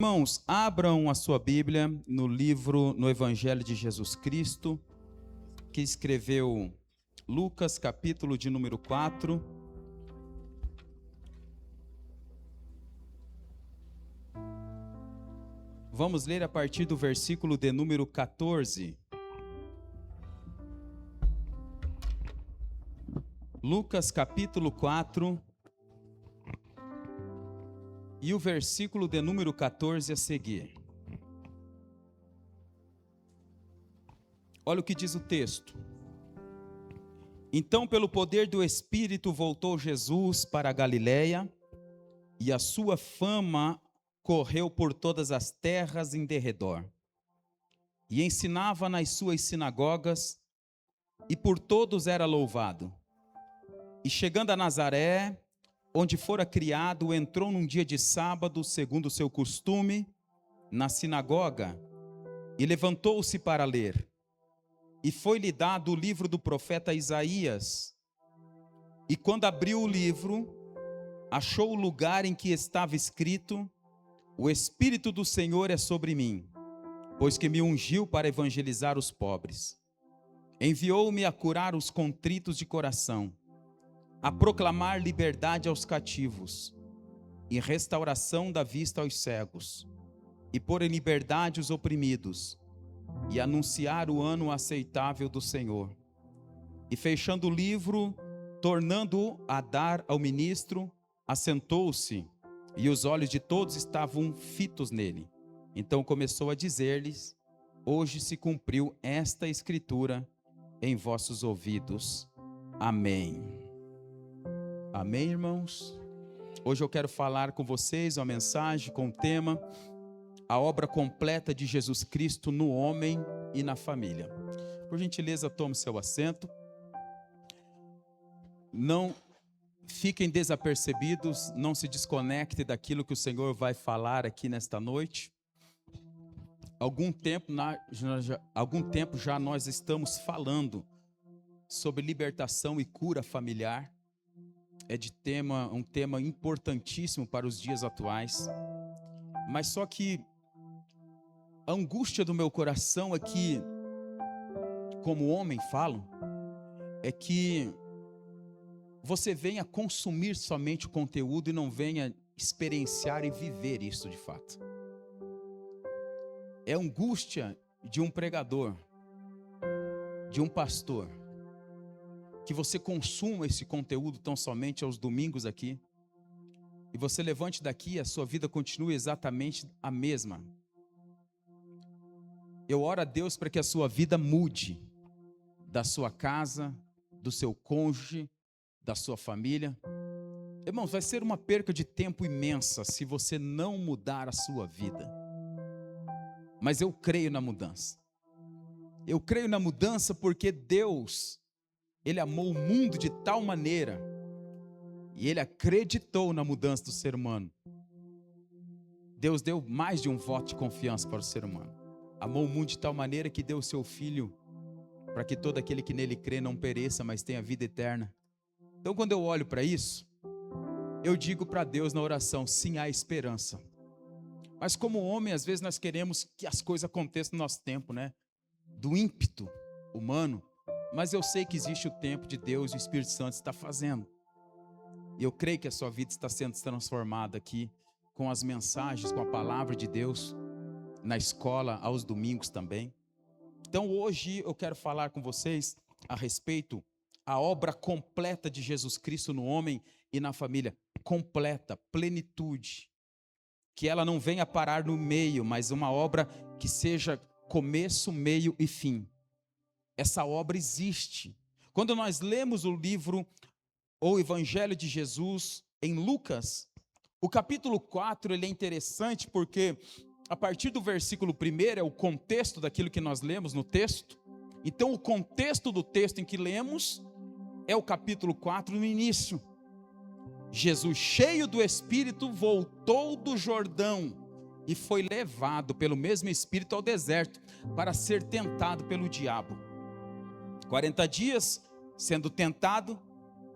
Irmãos, abram a sua Bíblia no Evangelho de Jesus Cristo, que escreveu Lucas, capítulo de número 4. Vamos ler a partir do versículo de número 14. Lucas, capítulo 4. E o versículo de número 14 a seguir. Olha o que diz o texto. Então, pelo poder do Espírito, voltou Jesus para a Galiléia, e a sua fama correu por todas as terras em derredor. E ensinava nas suas sinagogas, e por todos era louvado. E chegando a Nazaré, onde fora criado, entrou num dia de sábado, segundo o seu costume, na sinagoga, e levantou-se para ler. E foi-lhe dado o livro do profeta Isaías. E quando abriu o livro, achou o lugar em que estava escrito: O Espírito do Senhor é sobre mim, pois que me ungiu para evangelizar os pobres. Enviou-me a curar os contritos de coração, a proclamar liberdade aos cativos, e restauração da vista aos cegos, e pôr em liberdade os oprimidos, e anunciar o ano aceitável do Senhor. E fechando o livro, tornando-o a dar ao ministro, assentou-se, e os olhos de todos estavam fitos nele. Então começou a dizer-lhes: Hoje se cumpriu esta escritura em vossos ouvidos. Amém. Amém, irmãos? Hoje eu quero falar com vocês uma mensagem com o tema: a obra completa de Jesus Cristo no homem e na família. Por gentileza, tome seu assento. Não fiquem desapercebidos, não se desconectem daquilo que o Senhor vai falar aqui nesta noite. Algum tempo já nós estamos falando sobre libertação e cura familiar. É um tema importantíssimo para os dias atuais. Mas só que a angústia do meu coração é que, como homem falo, é que você venha consumir somente o conteúdo e não venha experienciar e viver isso de fato. É a angústia de um pregador, de um pastor, que você consuma esse conteúdo tão somente aos domingos aqui, e você levante daqui e a sua vida continue exatamente a mesma. Eu oro a Deus para que a sua vida mude, da sua casa, do seu cônjuge, da sua família. Irmãos, vai ser uma perca de tempo imensa se você não mudar a sua vida. Mas eu creio na mudança. Eu creio na mudança porque Deus, Ele amou o mundo de tal maneira, e Ele acreditou na mudança do ser humano. Deus deu mais de um voto de confiança para o ser humano. Amou o mundo de tal maneira que deu o seu Filho, para que todo aquele que nele crê não pereça, mas tenha vida eterna. Então, quando eu olho para isso, eu digo para Deus na oração: sim, há esperança. Mas como homem, às vezes nós queremos que as coisas aconteçam no nosso tempo, né? Do ímpeto humano. Mas eu sei que existe o tempo de Deus e o Espírito Santo está fazendo. E eu creio que a sua vida está sendo transformada aqui, com as mensagens, com a palavra de Deus, na escola, aos domingos também. Então hoje eu quero falar com vocês a respeito da obra completa de Jesus Cristo no homem e na família. Completa, plenitude. Que ela não venha parar no meio, mas uma obra que seja começo, meio e fim. Essa obra existe. Quando nós lemos o livro ou o Evangelho de Jesus em Lucas, o capítulo 4 ele é interessante porque a partir do versículo 1 é o contexto daquilo que nós lemos no texto. Então o contexto do texto em que lemos é o capítulo 4 no início. Jesus, cheio do Espírito, voltou do Jordão e foi levado pelo mesmo Espírito ao deserto para ser tentado pelo diabo. 40 dias sendo tentado.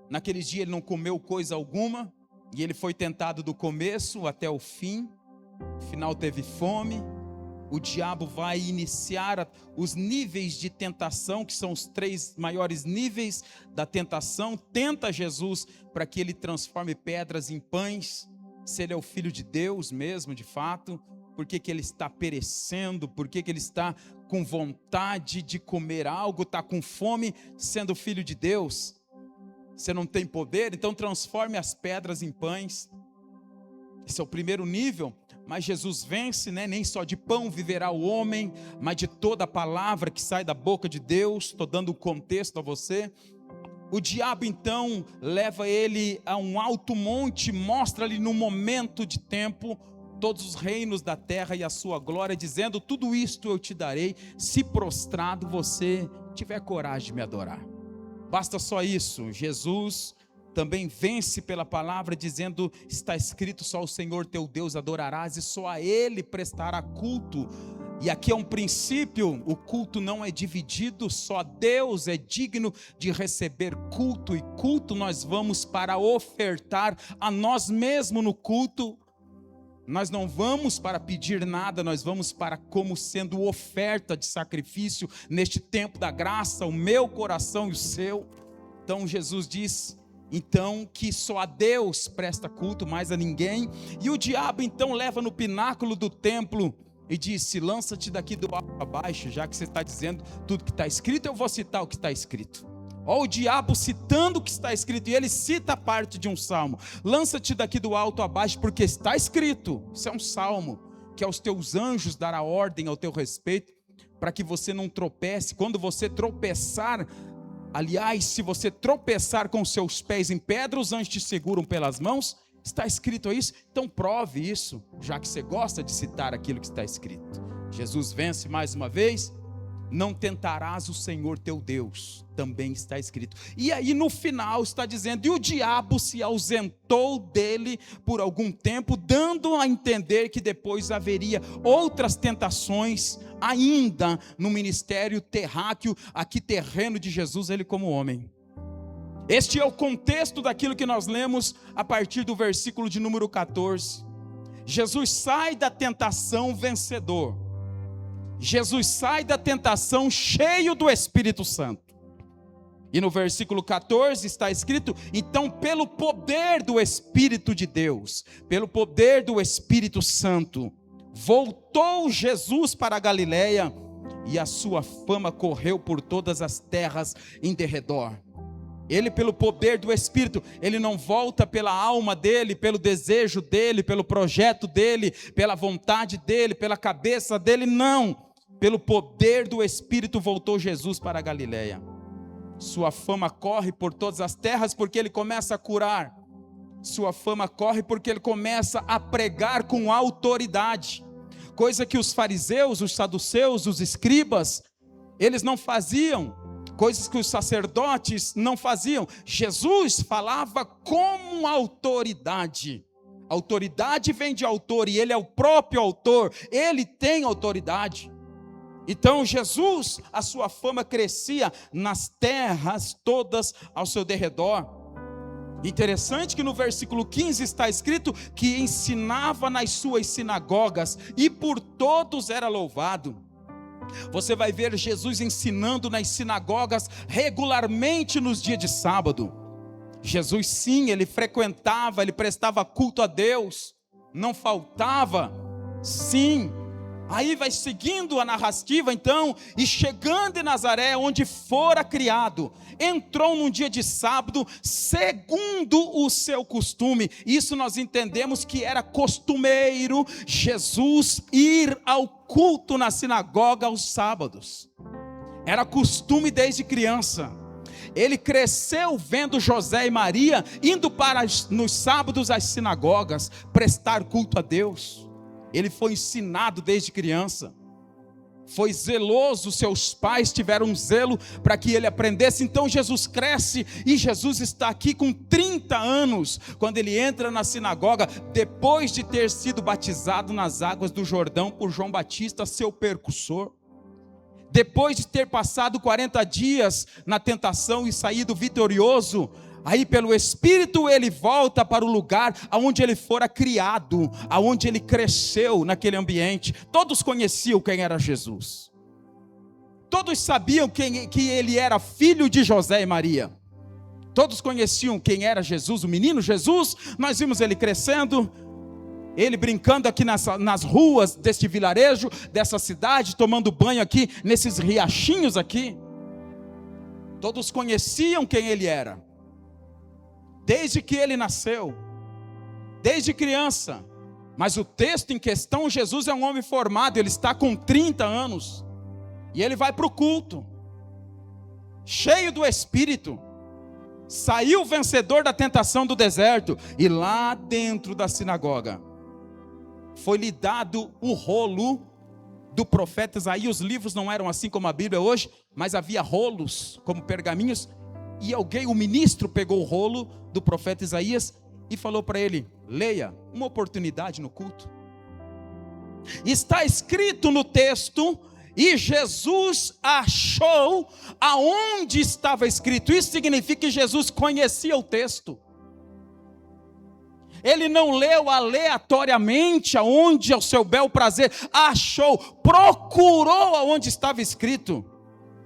Naqueles dias ele não comeu coisa alguma, e ele foi tentado do começo até o fim. no final teve fome. O diabo vai iniciar os níveis de tentação, que são os 3 maiores níveis da tentação. Tenta Jesus para que ele transforme pedras em pães. Se ele é o Filho de Deus mesmo, de fato. Por que ele está perecendo? Por que ele está com vontade de comer algo? Está com fome, sendo Filho de Deus? Você não tem poder? Então transforme as pedras em pães. Esse é o primeiro nível. Mas Jesus vence, né? Nem só de pão viverá o homem, mas de toda a palavra que sai da boca de Deus. Estou dando um contexto a você. O diabo então leva ele a um alto monte, mostra-lhe no momento de tempo todos os reinos da terra e a sua glória, dizendo: tudo isto eu te darei, se prostrado você tiver coragem de me adorar. Basta só isso. Jesus também vence pela palavra, dizendo: está escrito, só o Senhor teu Deus adorarás e só a Ele prestará culto. E aqui é um princípio: o culto não é dividido, só Deus é digno de receber culto. E culto nós vamos para ofertar a nós mesmos no culto. Nós não vamos para pedir nada, nós vamos para como sendo oferta de sacrifício neste tempo da graça, o meu coração e o seu. Então Jesus diz então que só a Deus presta culto, mais a ninguém. E o diabo então leva no pináculo do templo e disse: lança-te daqui do alto a baixo, já que você está dizendo tudo que está escrito, eu vou citar o que está escrito. Olha o diabo citando o que está escrito, e ele cita parte de um salmo: lança-te daqui do alto a baixo, porque está escrito. Isso é um salmo, que aos teus anjos dará ordem ao teu respeito, para que você não tropece. Quando você tropeçar, aliás, se você tropeçar com seus pés em pedra, os anjos te seguram pelas mãos. Está escrito isso? Então prove isso, já que você gosta de citar aquilo que está escrito. Jesus vence mais uma vez: não tentarás o Senhor teu Deus, também está escrito. E aí no final está dizendo: e o diabo se ausentou dele por algum tempo, dando a entender que depois haveria outras tentações ainda no ministério terráqueo, aqui terreno de Jesus, ele como homem. Este é o contexto daquilo que nós lemos a partir do versículo de número 14. Jesus sai da tentação vencedor. Jesus sai da tentação cheio do Espírito Santo. E no versículo 14 está escrito: então, pelo poder do Espírito de Deus, pelo poder do Espírito Santo, voltou Jesus para a Galileia, e a sua fama correu por todas as terras em derredor. Ele, pelo poder do Espírito, ele não volta pela alma dele, pelo desejo dele, pelo projeto dele, pela vontade dele, pela cabeça dele, não. Pelo poder do Espírito voltou Jesus para a Galileia. Sua fama corre por todas as terras porque ele começa a curar. Sua fama corre porque ele começa a pregar com autoridade. Coisa que os fariseus, os saduceus, os escribas, eles não faziam. Coisas que os sacerdotes não faziam. Jesus falava com autoridade. Autoridade vem de autor, e ele é o próprio autor. Ele tem autoridade. Então Jesus, a sua fama crescia nas terras todas ao seu derredor. Interessante que no versículo 15 está escrito que ensinava nas suas sinagogas e por todos era louvado. Você vai ver Jesus ensinando nas sinagogas regularmente nos dias de sábado. Jesus, sim, ele frequentava, ele prestava culto a Deus, não faltava, sim. Aí vai seguindo a narrativa então, e chegando em Nazaré, onde fora criado, entrou num dia de sábado, segundo o seu costume. Isso nós entendemos que era costumeiro Jesus ir ao culto na sinagoga aos sábados. Era costume desde criança. Ele cresceu vendo José e Maria indo nos sábados às sinagogas prestar culto a Deus. Ele foi ensinado desde criança. Foi zeloso, seus pais tiveram zelo para que ele aprendesse. Então Jesus cresce, e Jesus está aqui com 30 anos, quando ele entra na sinagoga, depois de ter sido batizado nas águas do Jordão por João Batista, seu percussor. Depois de ter passado 40 dias na tentação e saído vitorioso, Aí pelo Espírito ele volta para o lugar onde ele fora criado, aonde ele cresceu naquele ambiente. Todos conheciam quem era Jesus. Todos sabiam que ele era filho de José e Maria. Todos conheciam quem era Jesus, o menino Jesus. Nós vimos ele crescendo, ele brincando aqui nas ruas deste vilarejo, dessa cidade, tomando banho aqui, nesses riachinhos aqui. Todos conheciam quem ele era. Desde que ele nasceu, desde criança. Mas o texto em questão, Jesus é um homem formado, ele está com 30 anos. E ele vai para o culto, cheio do Espírito. Saiu vencedor da tentação do deserto. E lá dentro da sinagoga, foi-lhe dado o rolo do profeta Isaías. Os livros não eram assim como a Bíblia hoje, mas havia rolos como pergaminhos. E o ministro pegou o rolo do profeta Isaías e falou para ele: leia, uma oportunidade no culto. Está escrito no texto, e Jesus achou aonde estava escrito. Isso significa que Jesus conhecia o texto. Ele não leu aleatoriamente aonde ao seu bel prazer, achou, procurou aonde estava escrito.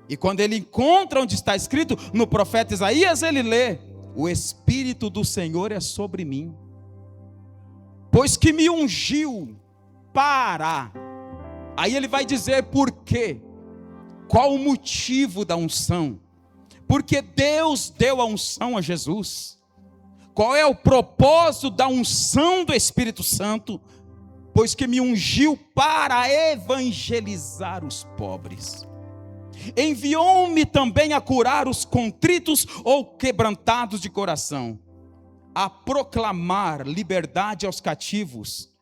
E quando ele encontra onde está escrito, no profeta Isaías, ele lê: o Espírito do Senhor é sobre mim, pois que me ungiu para... Aí ele vai dizer por quê, qual o motivo da unção, porque Deus deu a unção a Jesus. Qual é o propósito da unção do Espírito Santo? Pois que me ungiu para evangelizar os pobres. Enviou-me também a curar os contritos ou quebrantados de coração, a proclamar liberdade aos cativos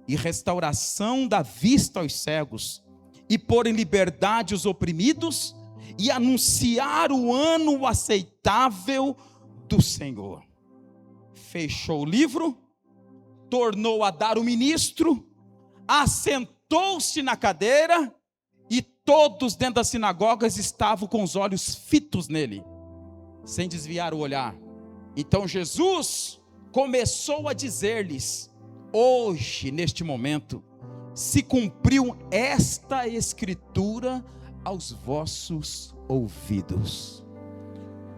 e restauração da vista aos cegos, e pôr em liberdade os oprimidos, e anunciar o ano aceitável do Senhor. Fechou o livro, tornou a dar o ministro, assentou-se na cadeira, e todos dentro das sinagogas estavam com os olhos fitos nele, sem desviar o olhar. Então Jesus começou a dizer-lhes: hoje, neste momento, se cumpriu esta escritura aos vossos ouvidos.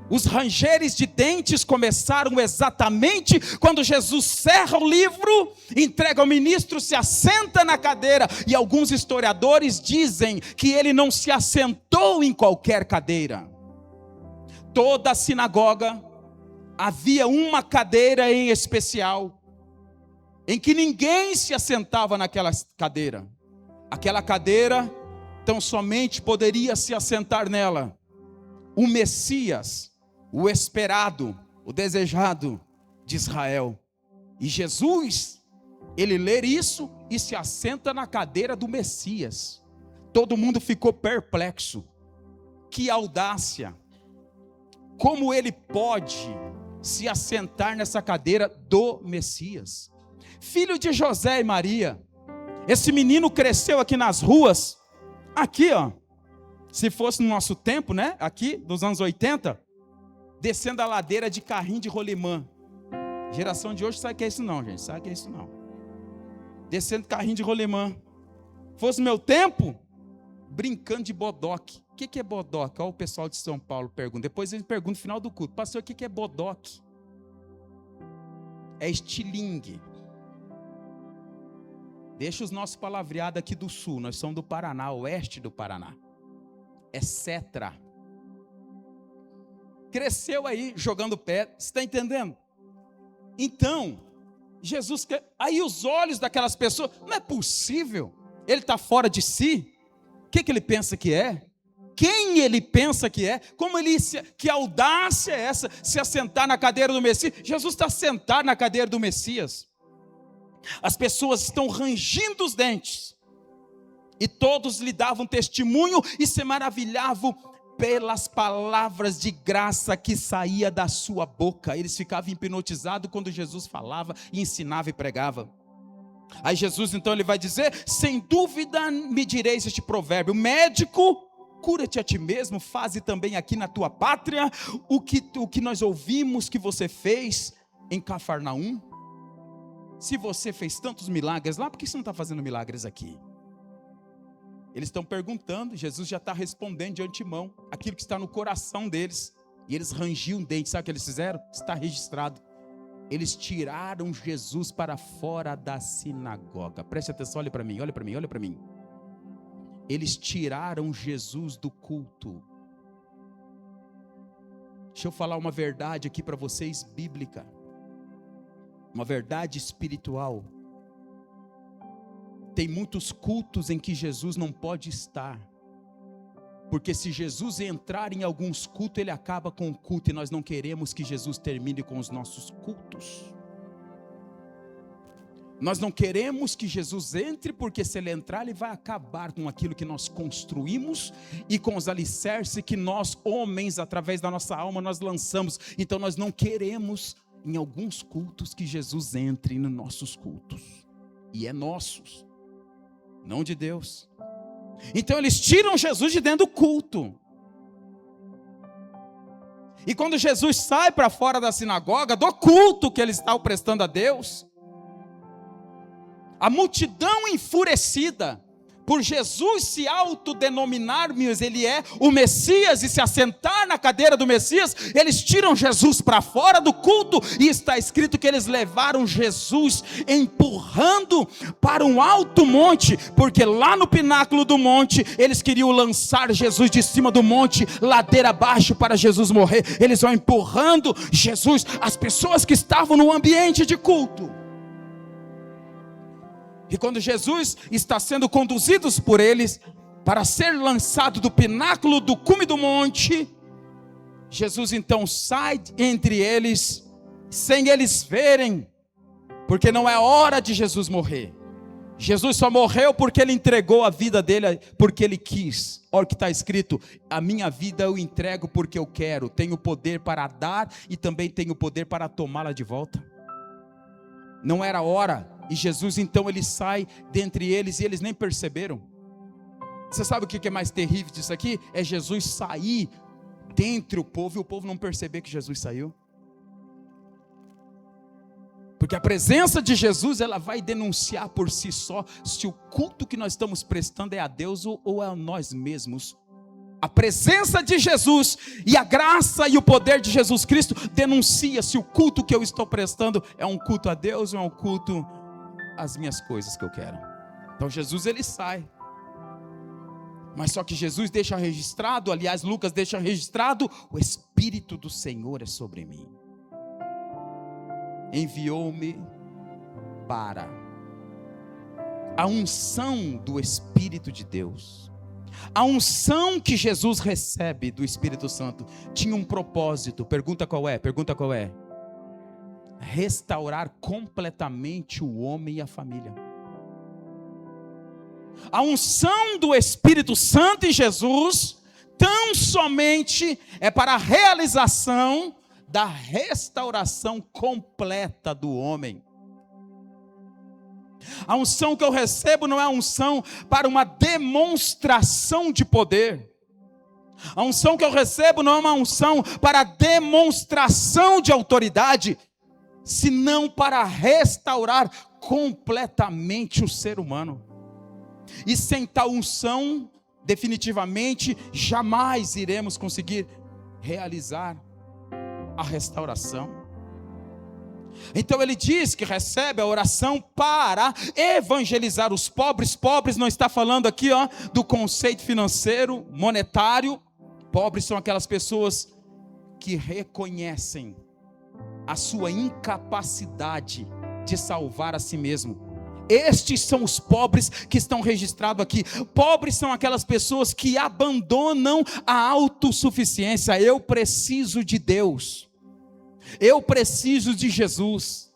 Os rangeres de dentes começaram exatamente quando Jesus cerra o livro, entrega ao ministro, se assenta na cadeira. E alguns historiadores dizem que ele não se assentou em qualquer cadeira. Toda a sinagoga havia uma cadeira em especial, em que ninguém se assentava naquela cadeira. Aquela cadeira, tão somente poderia se assentar nela o Messias, o esperado, o desejado de Israel. E Jesus, ele lê isso e se assenta na cadeira do Messias. Todo mundo ficou perplexo. Que audácia! Como ele pode se assentar nessa cadeira do Messias? Filho de José e Maria. Esse menino cresceu aqui nas ruas, aqui ó, se fosse no nosso tempo, né, aqui dos anos 80, descendo a ladeira de carrinho de rolimã. Geração de hoje sabe o que é isso não, gente, sabe o que é isso não. Descendo carrinho de rolimã. Fosse meu tempo, brincando de bodoque. O que é bodoque? Olha o pessoal de São Paulo pergunta. Depois eles perguntam no final do culto: pastor, o que é bodoque? É estilingue. Deixa os nossos palavreados aqui do sul, nós somos do Paraná, oeste do Paraná. É cetra. Cresceu aí jogando pé, você está entendendo? Então, Jesus, aí os olhos daquelas pessoas, não é possível, ele está fora de si. O que ele pensa que é? Quem ele pensa que é? Que audácia é essa, se assentar na cadeira do Messias? Jesus está sentado na cadeira do Messias. As pessoas estão rangindo os dentes, e todos lhe davam testemunho e se maravilhavam pelas palavras de graça que saía da sua boca. Eles ficavam hipnotizados quando Jesus falava e ensinava e pregava. Aí Jesus então ele vai dizer: sem dúvida me direis este provérbio, médico Cura-te a ti mesmo, faze também aqui na tua pátria o que nós ouvimos que você fez em Cafarnaum. Se você fez tantos milagres lá, por que você não está fazendo milagres aqui? Eles estão perguntando, Jesus já está respondendo de antemão aquilo que está no coração deles. E eles rangiam o dente, sabe o que eles fizeram? Está registrado. Eles tiraram Jesus para fora da sinagoga. Preste atenção, olha para mim, olha para mim, olha para mim. Eles tiraram Jesus do culto. Deixa eu falar uma verdade aqui para vocês, bíblica. Uma verdade espiritual. Tem muitos cultos em que Jesus não pode estar. Porque se Jesus entrar em alguns cultos, ele acaba com o culto. E nós não queremos que Jesus termine com os nossos cultos. Nós não queremos que Jesus entre, porque se ele entrar, ele vai acabar com aquilo que nós construímos e com os alicerces que nós, homens, através da nossa alma, nós lançamos. Então nós não queremos, em alguns cultos, que Jesus entre nos nossos cultos. E é nossos, não de Deus. Então eles tiram Jesus de dentro do culto. E quando Jesus sai para fora da sinagoga, do culto que eles estavam prestando a Deus, a multidão enfurecida por Jesus se autodenominar, mas ele é o Messias, e se assentar na cadeira do Messias, eles tiram Jesus para fora do culto, e está escrito que eles levaram Jesus empurrando para um alto monte, porque lá no pináculo do monte, eles queriam lançar Jesus de cima do monte, ladeira abaixo, para Jesus morrer. Eles vão empurrando Jesus, as pessoas que estavam no ambiente de culto. E quando Jesus está sendo conduzido por eles para ser lançado do pináculo do cume do monte, Jesus então sai entre eles, sem eles verem, porque não é hora de Jesus morrer. Jesus só morreu porque ele entregou a vida dele, porque ele quis. Olha o que está escrito: a minha vida eu entrego porque eu quero, tenho poder para dar e também tenho poder para tomá-la de volta. Não era hora. E Jesus então ele sai dentre eles e eles nem perceberam. Você sabe o que é mais terrível disso aqui? É Jesus sair dentre o povo e o povo não perceber que Jesus saiu. Porque a presença de Jesus, ela vai denunciar por si só se o culto que nós estamos prestando é a Deus ou é a nós mesmos. A presença de Jesus e a graça e o poder de Jesus Cristo denuncia se o culto que eu estou prestando é um culto a Deus ou é um culto às minhas coisas que eu quero. Então Jesus ele sai. Mas só que Jesus deixa registrado, aliás Lucas deixa registrado: o Espírito do Senhor é sobre mim. Enviou-me para a unção do Espírito de Deus. A unção que Jesus recebe do Espírito Santo tinha um propósito. Pergunta qual é? Pergunta qual é? Restaurar completamente o homem e a família. A unção do Espírito Santo em Jesus tão somente é para a realização da restauração completa do homem. A unção que eu recebo não é a unção para uma demonstração de poder. A unção que eu recebo não é uma unção para demonstração de autoridade, senão para restaurar completamente o ser humano. E sem tal unção, definitivamente, jamais iremos conseguir realizar a restauração. Então ele diz que recebe a oração para evangelizar os pobres. Pobres não está falando aqui do conceito financeiro, monetário. Pobres são aquelas pessoas que reconhecem a sua incapacidade de salvar a si mesmo. Estes são os pobres que estão registrados aqui. Pobres são aquelas pessoas que abandonam a autossuficiência. Eu preciso de Deus. Eu preciso de Jesus.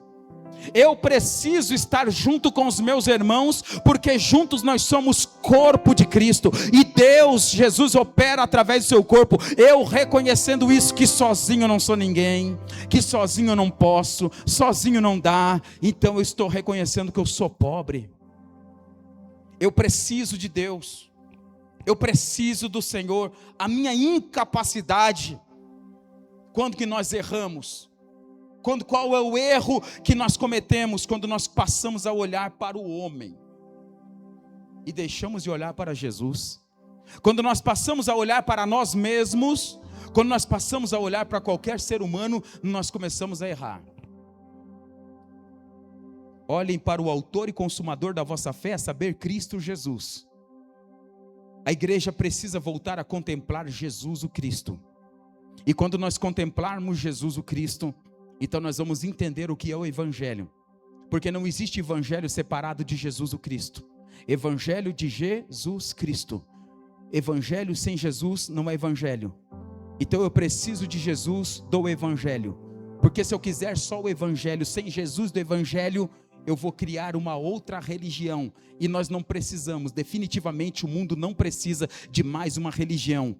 Eu preciso estar junto com os meus irmãos, porque juntos nós somos corpo de Cristo, e Deus, Jesus opera através do seu corpo. Eu reconhecendo isso, que sozinho eu não sou ninguém, que sozinho eu não posso, sozinho não dá, então eu estou reconhecendo que eu sou pobre. Eu preciso de Deus. Eu preciso do Senhor. A minha incapacidade, quando que nós erramos? Qual é o erro que nós cometemos? Quando nós passamos a olhar para o homem e deixamos de olhar para Jesus. Quando nós passamos a olhar para nós mesmos, quando nós passamos a olhar para qualquer ser humano, nós começamos a errar. Olhem para o autor e consumador da vossa fé, a saber, Cristo Jesus. A igreja precisa voltar a contemplar Jesus o Cristo. E quando nós contemplarmos Jesus o Cristo, então nós vamos entender o que é o Evangelho. Porque não existe Evangelho separado de Jesus o Cristo. Evangelho de Jesus Cristo. Evangelho sem Jesus não é Evangelho. Então eu preciso de Jesus do Evangelho. Porque se eu quiser só o Evangelho, sem Jesus do Evangelho, eu vou criar uma outra religião. E nós não precisamos, definitivamente o mundo não precisa de mais uma religião.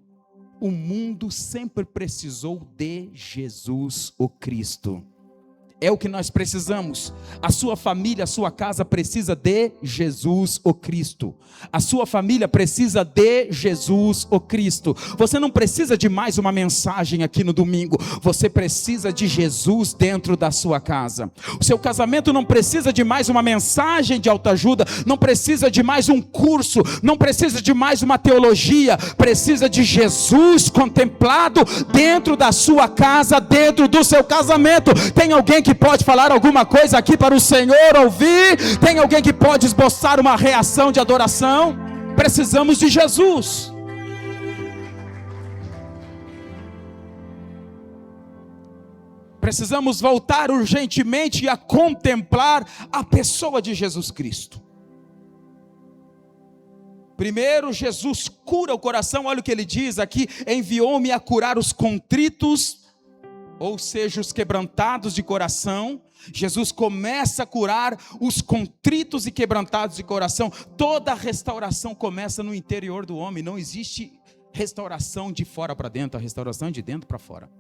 O mundo sempre precisou de Jesus o Cristo. É o que nós precisamos. A sua família, a sua casa precisa de Jesus o Cristo. A sua família precisa de Jesus o Cristo. Você não precisa de mais uma mensagem aqui no domingo. Você precisa de Jesus dentro da sua casa. O seu casamento não precisa de mais uma mensagem de autoajuda. Não precisa de mais um curso. Não precisa de mais uma teologia. Precisa de Jesus contemplado dentro da sua casa, dentro do seu casamento. Tem alguém que pode falar alguma coisa aqui para o Senhor ouvir? Tem alguém que pode esboçar uma reação de adoração? Precisamos de Jesus. Precisamos voltar urgentemente a contemplar a pessoa de Jesus Cristo. Primeiro, Jesus cura o coração. Olha o que ele diz aqui: enviou-me a curar os contritos, ou seja, os quebrantados de coração. Jesus começa a curar os contritos e quebrantados de coração. Toda restauração começa no interior do homem. Não existe restauração de fora para dentro, a restauração é de dentro para fora.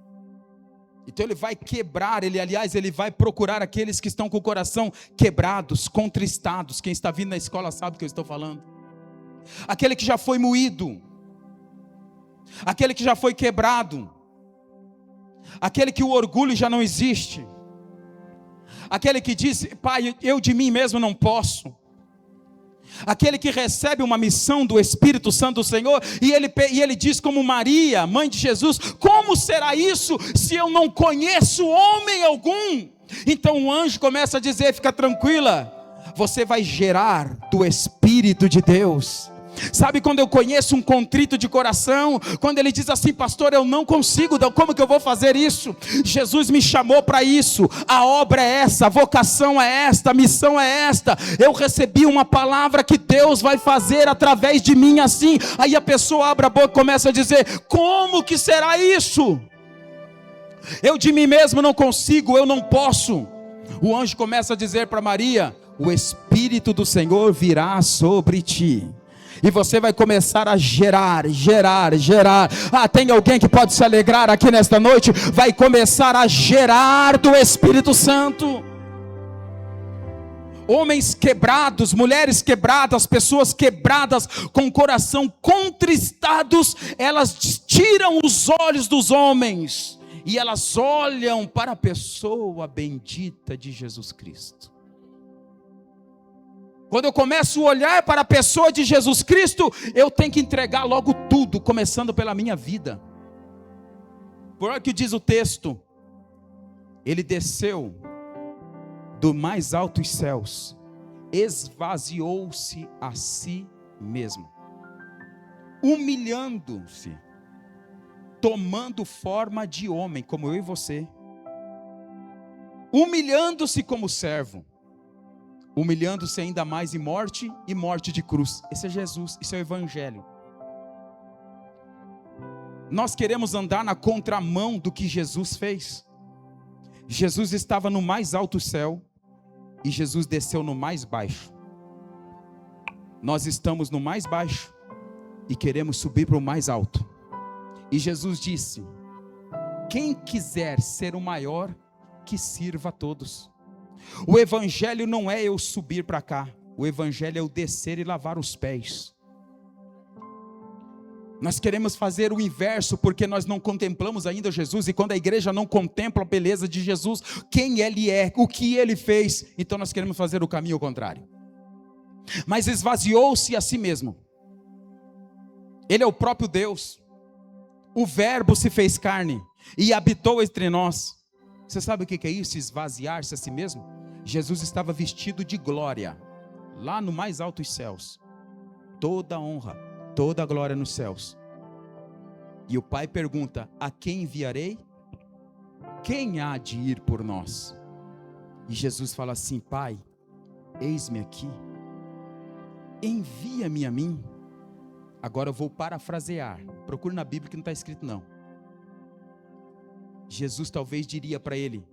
Então ele vai quebrar, ele vai procurar aqueles que estão com o coração quebrados, contristados. Quem está vindo na escola sabe o que eu estou falando. Aquele que já foi moído, aquele que já foi quebrado, aquele que o orgulho já não existe, aquele que diz: pai, eu de mim mesmo não posso, aquele que recebe uma missão do Espírito Santo do Senhor, e ele diz como Maria, mãe de Jesus: como será isso se eu não conheço homem algum? Então o anjo começa a dizer: fica tranquila, você vai gerar do Espírito de Deus. Sabe quando eu conheço um contrito de coração, quando ele diz assim: pastor, eu não consigo, como que eu vou fazer isso? Jesus me chamou para isso, a obra é essa, a vocação é esta, a missão é esta, eu recebi uma palavra que Deus vai fazer através de mim assim. Aí a pessoa abre a boca e começa a dizer: como que será isso? Eu de mim mesmo não consigo, eu não posso. O anjo começa a dizer para Maria: o Espírito do Senhor virá sobre ti, e você vai começar a gerar. Tem alguém que pode se alegrar aqui nesta noite? Vai começar a gerar do Espírito Santo. Homens quebrados, mulheres quebradas, pessoas quebradas, com o coração contristados, elas tiram os olhos dos homens e elas olham para a pessoa bendita de Jesus Cristo. Quando eu começo a olhar para a pessoa de Jesus Cristo, eu tenho que entregar logo tudo, começando pela minha vida. Por que diz o texto: ele desceu do mais altos céus, esvaziou-se a si mesmo, humilhando-se, tomando forma de homem, como eu e você, humilhando-se como servo, humilhando-se ainda mais em morte e morte de cruz. Esse é Jesus, isso é o Evangelho. Nós queremos andar na contramão do que Jesus fez. Jesus estava no mais alto céu e Jesus desceu no mais baixo. Nós estamos no mais baixo e queremos subir para o mais alto. E Jesus disse: quem quiser ser o maior, que sirva a todos. O Evangelho não é eu subir para cá, o Evangelho é eu descer e lavar os pés. Nós queremos fazer o inverso, porque nós não contemplamos ainda Jesus, e quando a igreja não contempla a beleza de Jesus, quem Ele é, o que Ele fez, então nós queremos fazer o caminho contrário. Mas esvaziou-se a si mesmo. Ele é o próprio Deus. O Verbo se fez carne e habitou entre nós. Você sabe o que é isso? Esvaziar-se a si mesmo? Jesus estava vestido de glória, lá no mais altos céus. Toda a honra, toda a glória nos céus. E o Pai pergunta: a quem enviarei? Quem há de ir por nós? E Jesus fala assim: Pai, eis-me aqui, envia-me a mim. Agora eu vou parafrasear, procure na Bíblia que não está escrito não. Jesus talvez diria para ele,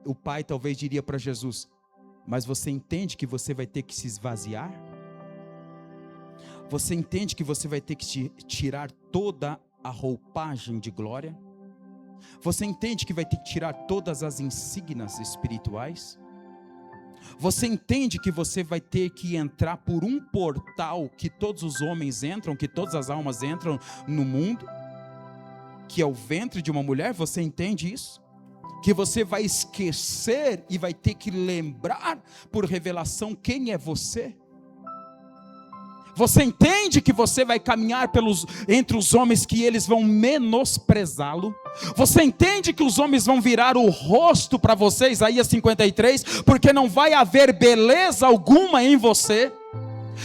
o Pai talvez diria para Jesus: mas você entende que você vai ter que se esvaziar? Você entende que você vai ter que tirar toda a roupagem de glória? Você entende que vai ter que tirar todas as insígnias espirituais? Você entende que você vai ter que entrar por um portal que todos os homens entram, que todas as almas entram no mundo, que é o ventre de uma mulher? Você entende isso? Que você vai esquecer e vai ter que lembrar por revelação quem é você? Você entende que você vai caminhar entre os homens, que eles vão menosprezá-lo? Você entende que os homens vão virar o rosto para você, Isaías 53, porque não vai haver beleza alguma em você,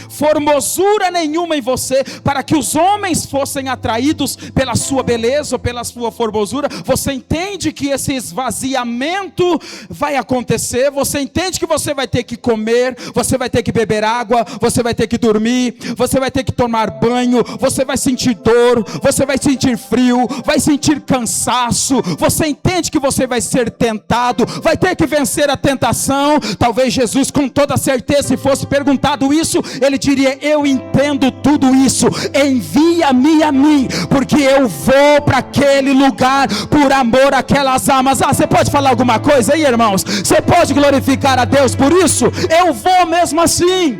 formosura nenhuma em você, para que os homens fossem atraídos pela sua beleza ou pela sua formosura? Você entende que esse esvaziamento vai acontecer? Você entende que você vai ter que comer, você vai ter que beber água, você vai ter que dormir, você vai ter que tomar banho, você vai sentir dor, você vai sentir frio, vai sentir cansaço? Você entende que você vai ser tentado, vai ter que vencer a tentação? Talvez Jesus, com toda certeza, se fosse perguntado isso, ele diria: eu entendo tudo isso, envia-me a mim, porque eu vou para aquele lugar por amor àquelas almas. Você pode falar alguma coisa aí, irmãos? Você pode glorificar a Deus por isso? Eu vou mesmo assim.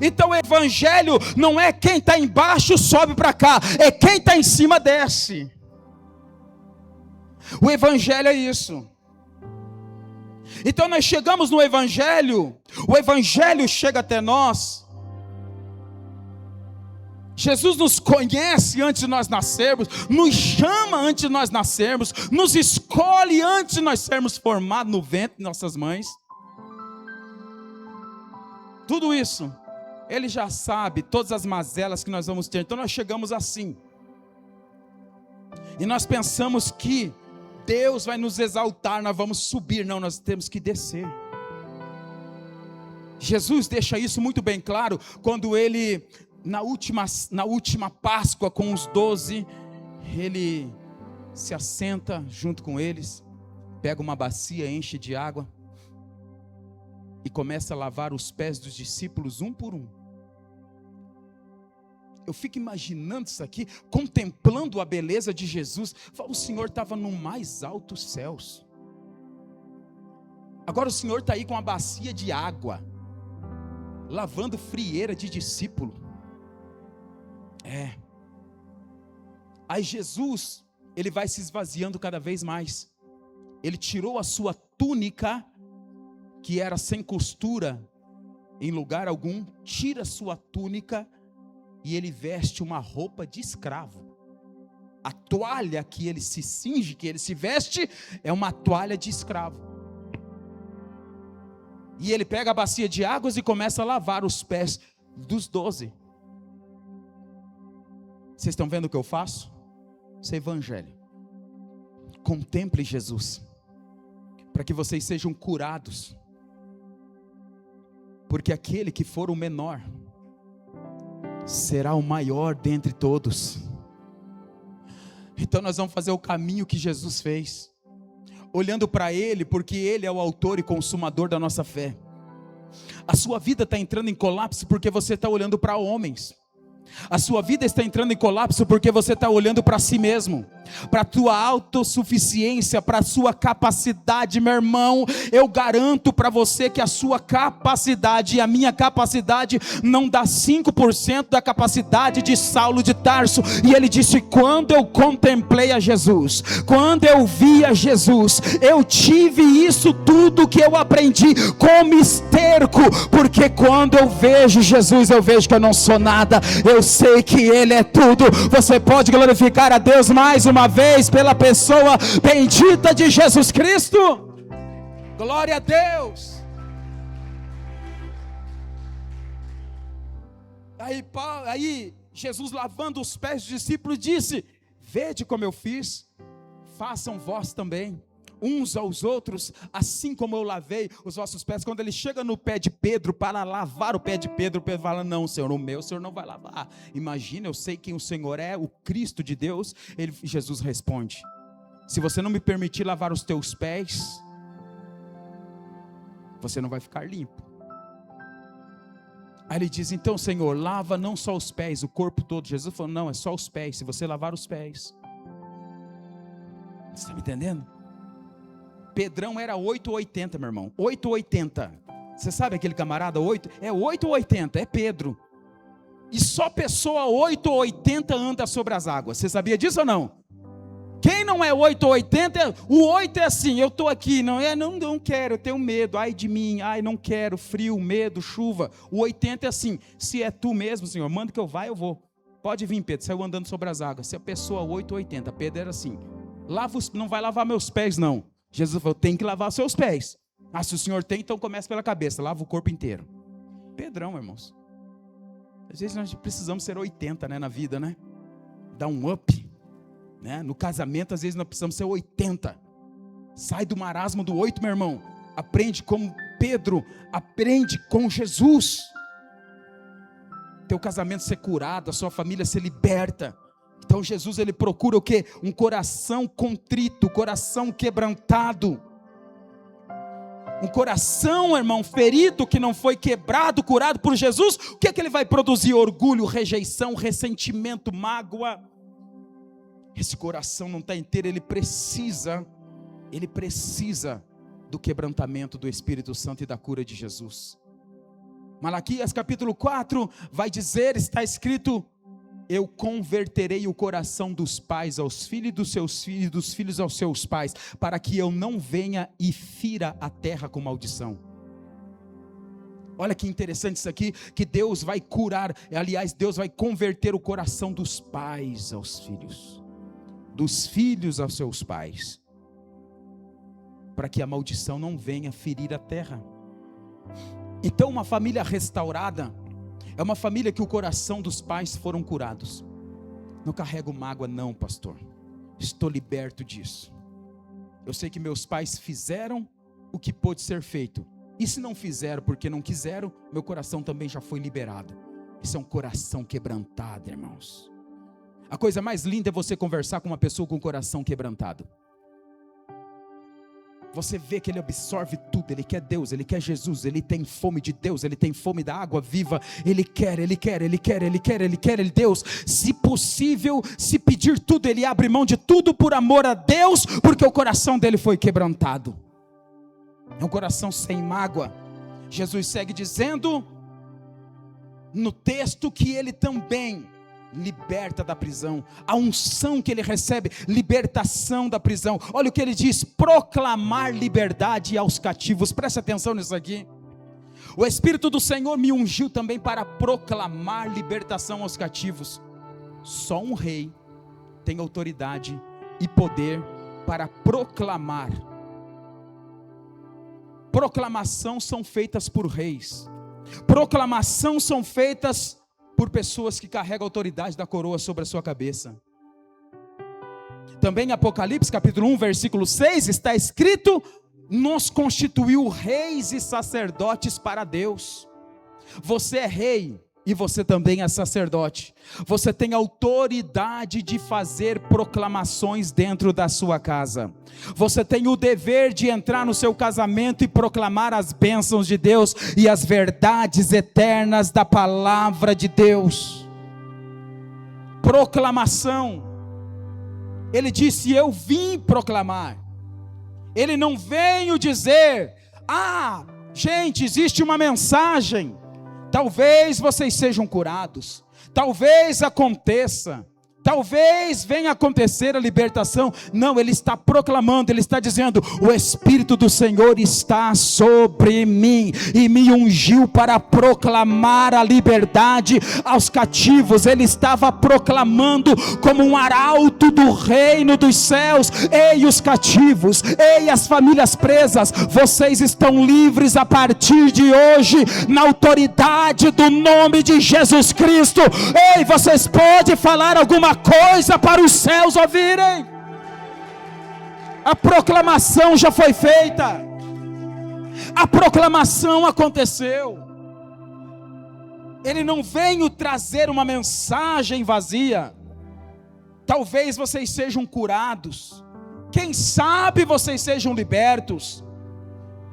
Então o evangelho não é quem está embaixo sobe para cá, é quem está em cima desce. O evangelho é isso. Então nós chegamos no evangelho, o evangelho chega até nós. Jesus nos conhece antes de nós nascermos, nos chama antes de nós nascermos, nos escolhe antes de nós sermos formados no ventre de nossas mães. Tudo isso, Ele já sabe, todas as mazelas que nós vamos ter. Então nós chegamos assim, e nós pensamos que Deus vai nos exaltar, nós vamos subir. Não, nós temos que descer. Jesus deixa isso muito bem claro, quando Ele, na última Páscoa com os 12, Ele se assenta junto com eles, pega uma bacia, enche de água, e começa a lavar os pés dos discípulos um por um. Eu fico imaginando isso aqui, contemplando a beleza de Jesus. O Senhor estava no mais altos céus, agora o Senhor está aí com uma bacia de água, lavando frieira de discípulo. Aí Jesus, Ele vai se esvaziando cada vez mais. Ele tirou a sua túnica, que era sem costura em lugar algum, tira a sua túnica, e Ele veste uma roupa de escravo. A toalha que Ele se cinge, que Ele se veste, é uma toalha de escravo. E Ele pega a bacia de águas e começa a lavar os pés dos 12. Vocês estão vendo o que eu faço? Isso é evangelho. Contemple Jesus, para que vocês sejam curados, porque aquele que for o menor será o maior dentre todos. Então nós vamos fazer o caminho que Jesus fez, olhando para Ele, porque Ele é o autor e consumador da nossa fé. A sua vida está entrando em colapso porque você está olhando para homens, A sua vida está entrando em colapso porque você está olhando para si mesmo, para a tua autossuficiência, para a sua capacidade. Meu irmão, eu garanto para você que a sua capacidade e a minha capacidade não dá 5% da capacidade de Saulo de Tarso. E ele disse: quando eu contemplei a Jesus, quando eu vi a Jesus, eu tive isso tudo que eu aprendi como esterco, porque quando eu vejo Jesus, eu vejo que eu não sou nada, eu sei que Ele é tudo. Você pode glorificar a Deus mais uma vez pela pessoa bendita de Jesus Cristo? Glória a Deus. Aí Jesus, lavando os pés dos discípulos, disse: vede como eu fiz, façam vós também uns aos outros, assim como eu lavei os vossos pés. Quando ele chega no pé de Pedro para lavar o pé de Pedro, Pedro fala: não, Senhor, o meu o Senhor não vai lavar. Imagina, eu sei quem o Senhor é, o Cristo de Deus. Jesus responde: se você não me permitir lavar os teus pés, você não vai ficar limpo. Aí ele diz: então, Senhor, lava não só os pés, o corpo todo. Jesus falou: não, é só os pés. Se você lavar os pés, você está me entendendo? Pedrão era 8 ou 80, meu irmão, 8 ou 80, você sabe aquele camarada 8? É 8 ou 80, é Pedro, e só pessoa 8 ou 80 anda sobre as águas, você sabia disso ou não? Quem não é 8 ou 80, o 8 é assim: eu estou aqui, não quero, eu tenho medo, ai de mim, ai não quero, frio, medo, chuva. O 80 é assim: se é tu mesmo, Senhor, manda que eu vá, eu vou. Pode vir, Pedro, saiu andando sobre as águas. Se a pessoa 8 ou 80, Pedro era assim: não vai lavar meus pés não. Jesus falou: tem que lavar seus pés. Ah, se o Senhor tem, então começa pela cabeça, lava o corpo inteiro. Pedrão, irmãos. Às vezes nós precisamos ser 80, né, na vida, né? Dar um up, né? No casamento, às vezes nós precisamos ser 80. Sai do marasmo do 8, meu irmão. Aprende como Pedro, aprende com Jesus. Teu casamento ser curado, a sua família ser liberta. Então Jesus, ele procura o quê? Um coração contrito, coração quebrantado. Um coração, irmão, ferido, que não foi quebrado, curado por Jesus. O que é que ele vai produzir? Orgulho, rejeição, ressentimento, mágoa. Esse coração não está inteiro, ele precisa do quebrantamento do Espírito Santo e da cura de Jesus. Malaquias capítulo 4 vai dizer, está escrito: eu converterei o coração dos pais aos filhos, dos seus filhos, e dos filhos aos seus pais, para que eu não venha e fira a terra com maldição. Olha que interessante isso aqui, que Deus vai curar, aliás, Deus vai converter o coração dos pais aos filhos, dos filhos aos seus pais, para que a maldição não venha ferir a terra. Então, uma família restaurada é uma família que o coração dos pais foram curados. Não carrego mágoa não, pastor, estou liberto disso. Eu sei que meus pais fizeram o que pôde ser feito, e se não fizeram porque não quiseram, meu coração também já foi liberado. Isso é um coração quebrantado, irmãos. A coisa mais linda é você conversar com uma pessoa com o coração quebrantado. Você vê que ele absorve tudo, ele quer Deus, ele quer Jesus, ele tem fome de Deus, ele tem fome da água viva, ele quer Deus. Se possível, se pedir tudo, ele abre mão de tudo por amor a Deus, porque o coração dele foi quebrantado. É um coração sem mágoa. Jesus segue dizendo no texto que ele também liberta da prisão. A unção que ele recebe, libertação da prisão. Olha o que ele diz: proclamar liberdade aos cativos. Preste atenção nisso aqui. O Espírito do Senhor me ungiu também para proclamar libertação aos cativos. Só um rei tem autoridade e poder para proclamar. Proclamação são feitas por reis. Proclamação são feitas por pessoas que carregam a autoridade da coroa sobre a sua cabeça. Também em Apocalipse capítulo 1 versículo 6 está escrito: nos constituiu reis e sacerdotes para Deus. Você é rei e você também é sacerdote. Você tem autoridade de fazer proclamações dentro da sua casa. Você tem o dever de entrar no seu casamento e proclamar as bênçãos de Deus e as verdades eternas da palavra de Deus. proclamação. Ele disse: eu vim proclamar. Ele não veio dizer: gente, existe uma mensagem, talvez vocês sejam curados, talvez aconteça, talvez venha acontecer a libertação. Não, ele está proclamando, ele está dizendo: o Espírito do Senhor está sobre mim e me ungiu para proclamar a liberdade aos cativos. Ele estava proclamando como um arauto do reino dos céus: ei, os cativos, ei, as famílias presas, vocês estão livres a partir de hoje, na autoridade do nome de Jesus Cristo. Ei, vocês podem falar alguma coisa para os céus ouvirem. A proclamação já foi feita, a proclamação aconteceu. Ele não veio trazer uma mensagem vazia. Talvez vocês sejam curados, quem sabe vocês sejam libertos,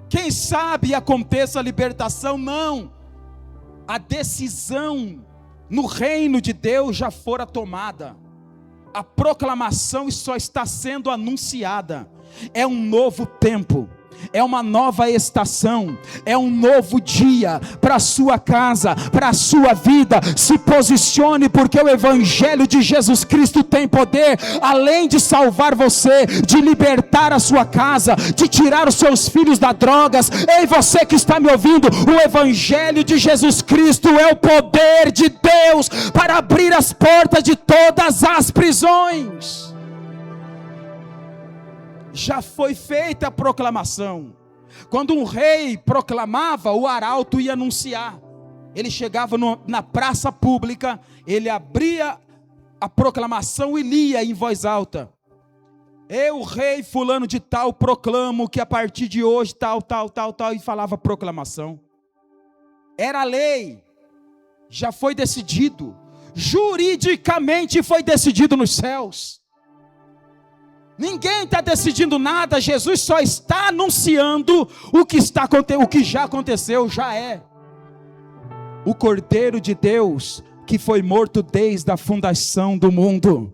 quem sabe aconteça a libertação. Não, a decisão no reino de Deus já fora tomada. A proclamação só está sendo anunciada. É um novo tempo, é uma nova estação, é um novo dia para a sua casa, para a sua vida. Se posicione, porque o Evangelho de Jesus Cristo tem poder, além de salvar você, de libertar a sua casa, de tirar os seus filhos das drogas. Ei, você que está me ouvindo, o Evangelho de Jesus Cristo é o poder de Deus para abrir as portas de todas as prisões. Já foi feita a proclamação. Quando um rei proclamava, o arauto ia anunciar. Ele chegava na praça pública, ele abria a proclamação e lia em voz alta: eu, rei fulano de tal, proclamo que a partir de hoje tal, e falava a proclamação. Era lei, já foi decidido, juridicamente foi decidido nos céus. Ninguém está decidindo nada, Jesus só está anunciando o que já aconteceu, já é. O Cordeiro de Deus, que foi morto desde a fundação do mundo.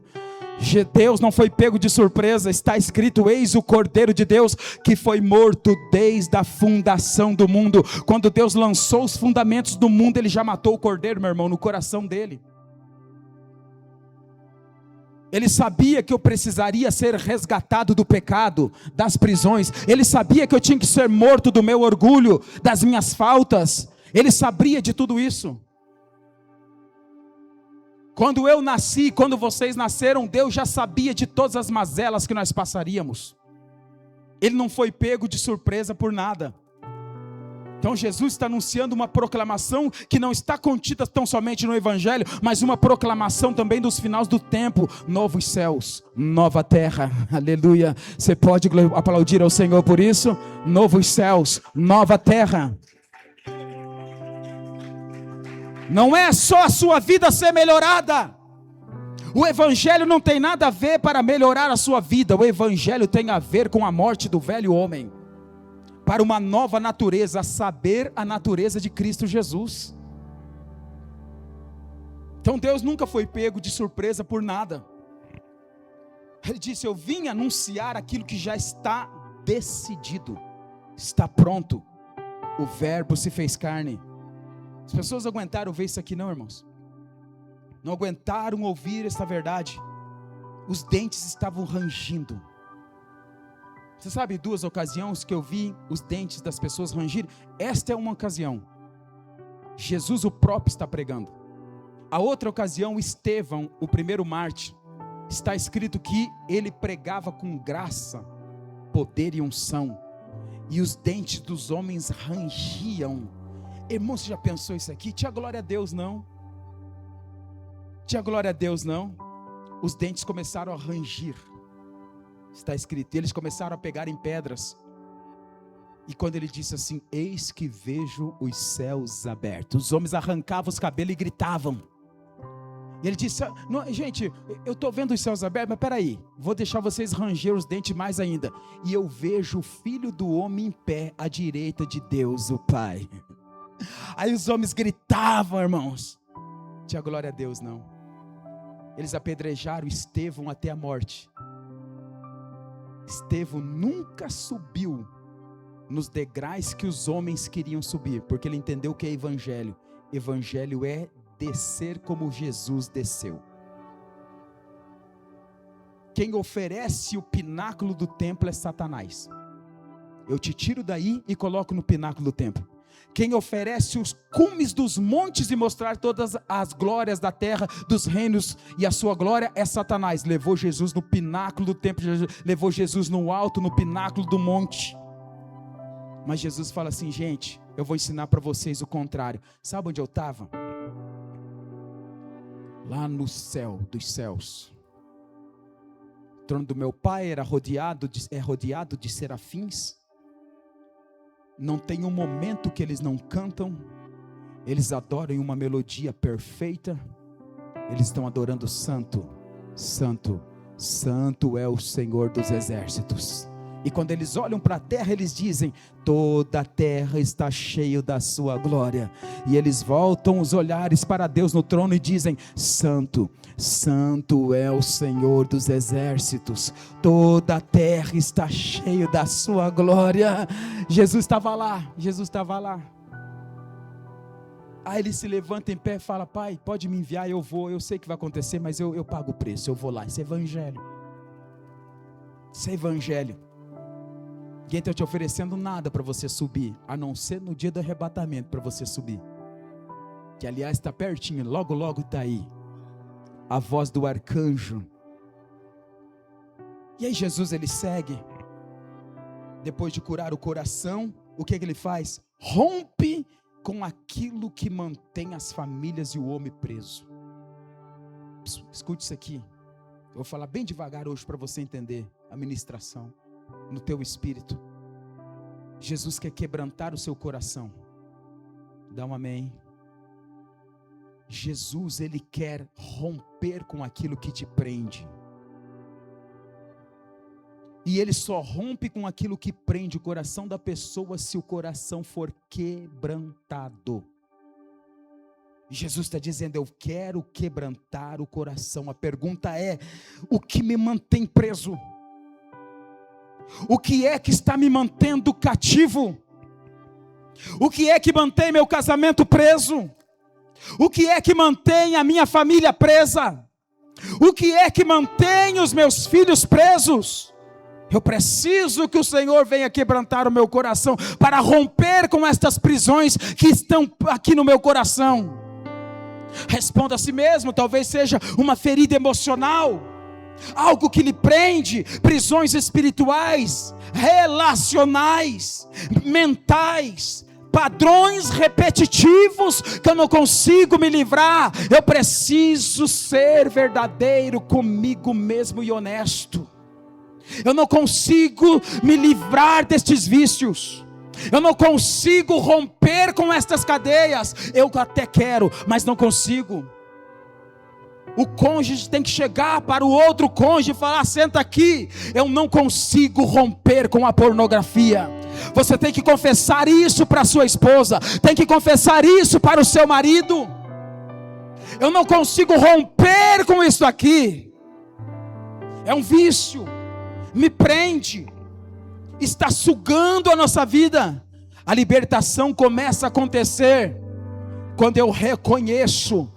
Deus não foi pego de surpresa, está escrito: eis o Cordeiro de Deus, que foi morto desde a fundação do mundo. Quando Deus lançou os fundamentos do mundo, Ele já matou o Cordeiro, meu irmão, no coração dele. Ele sabia que eu precisaria ser resgatado do pecado, das prisões. Ele sabia que eu tinha que ser morto do meu orgulho, das minhas faltas. Ele sabia de tudo isso. Quando eu nasci, quando vocês nasceram, Deus já sabia de todas as mazelas que nós passaríamos. Ele não foi pego de surpresa por nada. Então Jesus está anunciando uma proclamação que não está contida tão somente no Evangelho, mas uma proclamação também dos finais do tempo: novos céus, nova terra. Aleluia. Você pode aplaudir ao Senhor por isso? Novos céus, nova terra. Não é só a sua vida ser melhorada. O Evangelho não tem nada a ver para melhorar a sua vida. O Evangelho tem a ver com a morte do velho homem, para uma nova natureza, a saber, a natureza de Cristo Jesus. Então Deus nunca foi pego de surpresa por nada. Ele disse: eu vim anunciar aquilo que já está decidido, está pronto. O Verbo se fez carne. As pessoas aguentaram ver isso aqui, não, irmãos? Não aguentaram ouvir essa verdade. Os dentes estavam rangindo. Você sabe, duas ocasiões que eu vi os dentes das pessoas rangirem? Esta é uma ocasião. Jesus o próprio está pregando. A outra ocasião, Estevão, o primeiro mártir, está escrito que ele pregava com graça, poder e unção, e os dentes dos homens rangiam. Irmão, você já pensou isso aqui? Tinha glória a Deus não? Tinha glória a Deus não? Os dentes começaram a rangir. Está escrito, eles começaram a pegar em pedras. E quando ele disse assim: eis que vejo os céus abertos, os homens arrancavam os cabelos e gritavam. E ele disse: não, gente, eu estou vendo os céus abertos, mas peraí, vou deixar vocês ranger os dentes mais ainda. E eu vejo o Filho do Homem em pé à direita de Deus o Pai. Aí os homens gritavam, irmãos. Tinha glória a Deus não? Eles apedrejaram Estevão até a morte. Estevão nunca subiu nos degraus que os homens queriam subir, porque ele entendeu o que é evangelho. Evangelho é descer como Jesus desceu. Quem oferece o pináculo do templo é Satanás. Eu te tiro daí e coloco no pináculo do templo. Quem oferece os cumes dos montes e mostrar todas as glórias da terra, dos reinos e a sua glória é Satanás. Levou Jesus no pináculo do templo, levou Jesus no alto, no pináculo do monte. Mas Jesus fala assim: gente, eu vou ensinar para vocês o contrário. Sabe onde eu estava? Lá no céu dos céus. O trono do meu pai era rodeado de serafins. Não tem um momento que eles não cantam. Eles adoram em uma melodia perfeita. Eles estão adorando santo, santo, santo é o Senhor dos exércitos. E quando eles olham para a terra, eles dizem: toda a terra está cheia da sua glória. E eles voltam os olhares para Deus no trono e dizem: santo, santo é o Senhor dos exércitos. Toda a terra está cheia da sua glória. Jesus estava lá, Jesus estava lá. Aí ele se levanta em pé e fala: pai, pode me enviar, eu vou, eu sei que vai acontecer, mas eu pago o preço, eu vou lá. Isso é evangelho. Isso é evangelho. Ninguém está te oferecendo nada para você subir, a não ser no dia do arrebatamento para você subir. Que aliás está pertinho, logo logo está aí. A voz do arcanjo. E aí Jesus ele segue. Depois de curar o coração, o que ele faz? Rompe com aquilo que mantém as famílias e o homem preso. Escute isso aqui. Eu vou falar bem devagar hoje para você entender a ministração no teu espírito. Jesus quer quebrantar o seu coração. Dá um amém. Jesus, ele quer romper com aquilo que te prende. E ele só rompe com aquilo que prende o coração da pessoa se o coração for quebrantado. Jesus está dizendo: eu quero quebrantar o coração. A pergunta é: o que me mantém preso? O que é que está me mantendo cativo? O que é que mantém meu casamento preso? O que é que mantém a minha família presa? O que é que mantém os meus filhos presos? Eu preciso que o Senhor venha quebrantar o meu coração para romper com estas prisões que estão aqui no meu coração. Responda a si mesmo. Talvez seja uma ferida emocional, algo que lhe prende, prisões espirituais, relacionais, mentais, padrões repetitivos que eu não consigo me livrar. Eu preciso ser verdadeiro comigo mesmo e honesto. Eu não consigo me livrar destes vícios. Eu não consigo romper com estas cadeias. Eu até quero, mas não consigo. O cônjuge tem que chegar para o outro cônjuge e falar: senta aqui. Eu não consigo romper com a pornografia. Você tem que confessar isso para a sua esposa. Tem que confessar isso para o seu marido. Eu não consigo romper com isso aqui. É um vício. Me prende. Está sugando a nossa vida. A libertação começa a acontecer quando eu reconheço.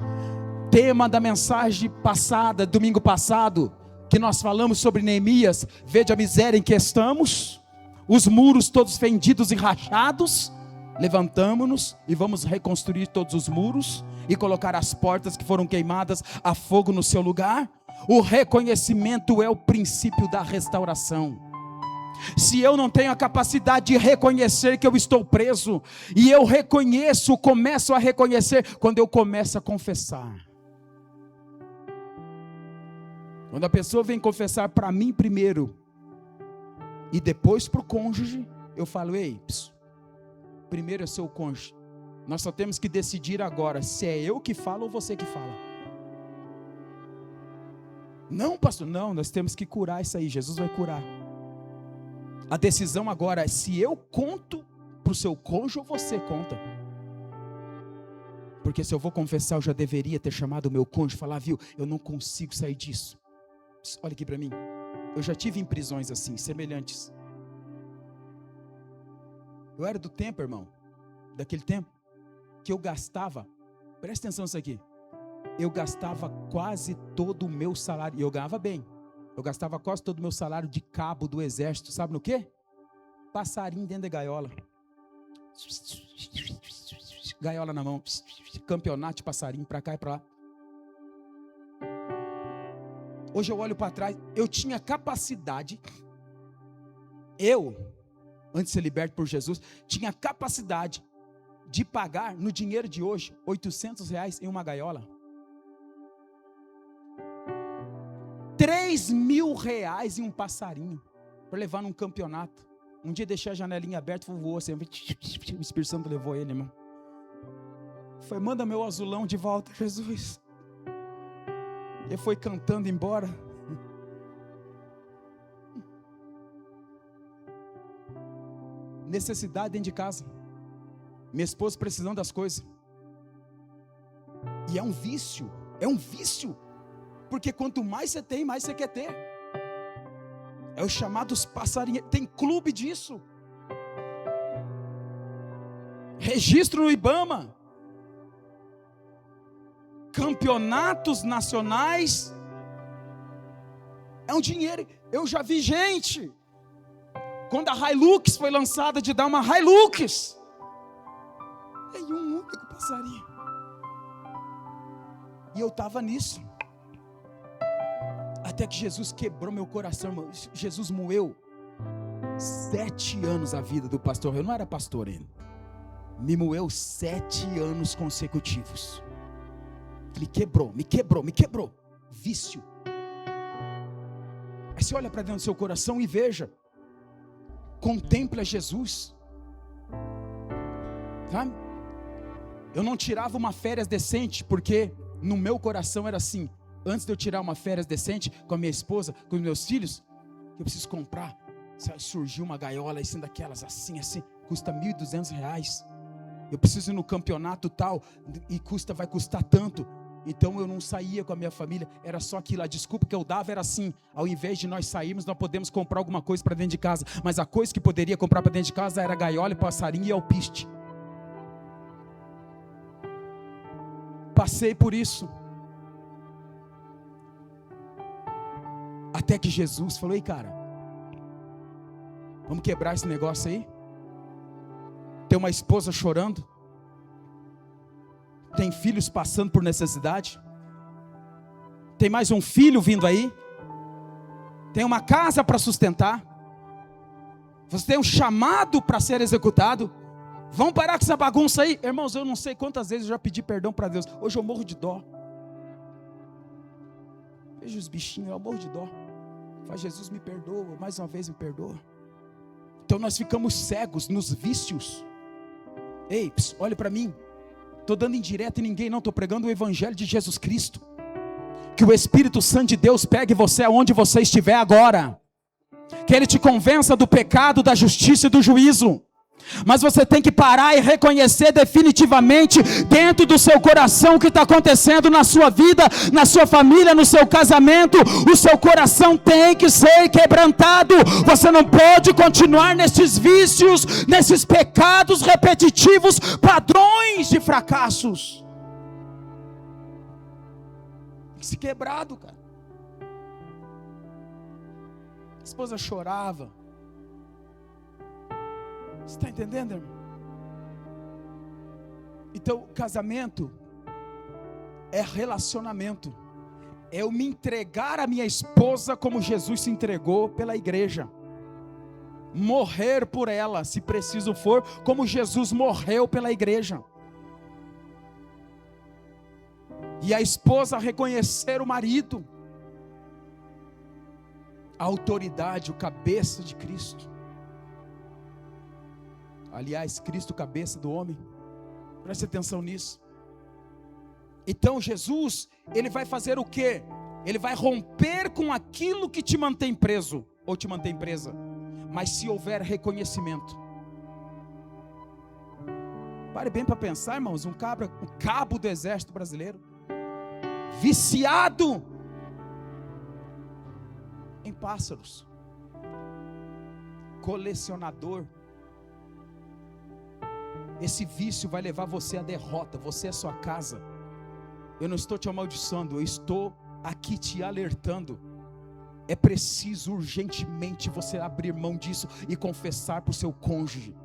Tema da mensagem passada, domingo passado, que nós falamos sobre Neemias. Veja a miséria em que estamos, os muros todos fendidos e rachados. Levantamos-nos e vamos reconstruir todos os muros e colocar as portas que foram queimadas a fogo no seu lugar. O reconhecimento é o princípio da restauração. Se eu não tenho a capacidade de reconhecer que eu estou preso, e eu reconheço, começo a reconhecer quando eu começo a confessar. Quando a pessoa vem confessar para mim primeiro e depois para o cônjuge, eu falo: ei, primeiro é seu cônjuge. Nós só temos que decidir agora se é eu que falo ou você que fala. Não, pastor, não, nós temos que curar isso aí. Jesus vai curar. A decisão agora é se eu conto para o seu cônjuge ou você conta. Porque se eu vou confessar, eu já deveria ter chamado o meu cônjuge e falar, viu, eu não consigo sair disso. Olha aqui para mim. Eu já tive em prisões assim, semelhantes. Eu era do tempo, irmão, daquele tempo, que eu gastava, presta atenção nisso aqui, eu gastava quase todo o meu salário, e eu ganhava bem, eu gastava quase todo o meu salário de cabo do exército, sabe no quê? Passarinho dentro da gaiola. Gaiola na mão, campeonato de passarinho, pra cá e pra lá. Hoje eu olho para trás, eu tinha capacidade, antes de ser liberto por Jesus, tinha capacidade de pagar, no dinheiro de hoje, R$800 em uma gaiola. R$3.000 em um passarinho, para levar num campeonato. Um dia deixei a janelinha aberta, voou assim, o Espírito Santo levou ele, irmão. Foi, manda meu azulão de volta, Jesus. Ele foi cantando embora. Necessidade dentro de casa. Minha esposa precisando das coisas. E é um vício. É um vício. Porque quanto mais você tem, mais você quer ter. É o chamado passarinhos. Tem clube disso. Registro no IBAMA. Campeonatos nacionais. É um dinheiro. Eu já vi gente, quando a Hilux foi lançada, de dar uma Hilux, e um único passarinho. E eu estava nisso. Até que Jesus quebrou meu coração, irmão. Jesus moeu 7 anos a vida do pastor. Eu não era pastor ainda. Me moeu 7 anos consecutivos. Ele me quebrou. Vício. Aí você olha para dentro do seu coração e veja. Contempla Jesus. Sabe? Eu não tirava uma férias decente, porque no meu coração era assim. Antes de eu tirar uma férias decente com a minha esposa, com os meus filhos, eu preciso comprar. Surgiu uma gaiola assim daquelas, assim, custa R$1.200. Eu preciso ir no campeonato tal, e vai custar tanto. Então eu não saía com a minha família, era só aquilo. A desculpa que eu dava era assim: ao invés de nós sairmos, nós podemos comprar alguma coisa para dentro de casa. Mas a coisa que poderia comprar para dentro de casa era gaiola, passarinho e alpiste. Passei por isso. Até que Jesus falou: ei, cara, vamos quebrar esse negócio aí? Tem uma esposa chorando, tem filhos passando por necessidade, tem mais um filho vindo aí, tem uma casa para sustentar, você tem um chamado para ser executado. Vamos parar com essa bagunça aí? Irmãos, eu não sei quantas vezes eu já pedi perdão para Deus. Hoje eu morro de dó. Veja os bichinhos, eu morro de dó. Faz, Jesus, me perdoa, mais uma vez me perdoa. Então nós ficamos cegos nos vícios. Ei, olhe para mim. Estou dando indireta em ninguém, não. Estou pregando o Evangelho de Jesus Cristo. Que o Espírito Santo de Deus pegue você aonde você estiver agora. Que Ele te convença do pecado, da justiça e do juízo. Mas você tem que parar e reconhecer definitivamente dentro do seu coração o que está acontecendo na sua vida, na sua família, no seu casamento. O seu coração tem que ser quebrantado. Você não pode continuar nesses vícios, nesses pecados repetitivos, padrões de fracassos. Tem que ser quebrado, cara. A esposa chorava. Você está entendendo, irmão? Então, casamento é relacionamento. É eu me entregar à minha esposa como Jesus se entregou pela igreja. Morrer por ela, se preciso for, como Jesus morreu pela igreja. E a esposa reconhecer o marido. A autoridade, o cabeça de Cristo. Aliás, Cristo, cabeça do homem. Preste atenção nisso. Então Jesus, Ele vai fazer o quê? Ele vai romper com aquilo que te mantém preso, ou te mantém presa. Mas se houver reconhecimento. Pare bem para pensar, irmãos, um cabo do exército brasileiro, viciado em pássaros, colecionador. Esse vício vai levar você à derrota. Você é sua casa. Eu não estou te amaldiçoando, eu estou aqui te alertando. É preciso urgentemente você abrir mão disso e confessar para o seu cônjuge.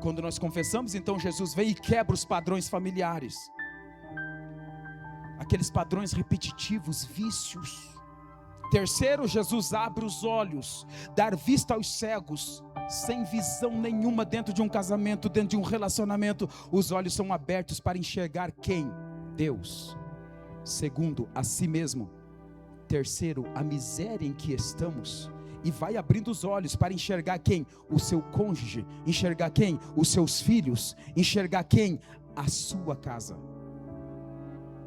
Quando nós confessamos, então Jesus vem e quebra os padrões familiares, aqueles padrões repetitivos, vícios. Terceiro, Jesus abre os olhos, dar vista aos cegos. Sem visão nenhuma dentro de um casamento, dentro de um relacionamento, os olhos são abertos para enxergar quem? Deus. Segundo, a si mesmo. Terceiro, a miséria em que estamos. E vai abrindo os olhos para enxergar quem? O seu cônjuge. Enxergar quem? Os seus filhos. Enxergar quem? A sua casa.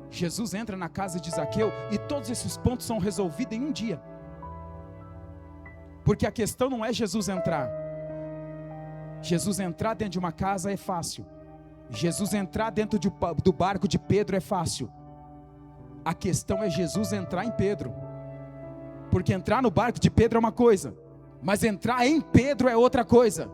Jesus entra na casa de Zaqueu e todos esses pontos são resolvidos em um dia. Porque a questão não é Jesus entrar. Jesus entrar dentro de uma casa é fácil. Jesus entrar dentro do barco de Pedro é fácil. A questão é Jesus entrar em Pedro. Porque entrar no barco de Pedro é uma coisa, mas entrar em Pedro é outra coisa.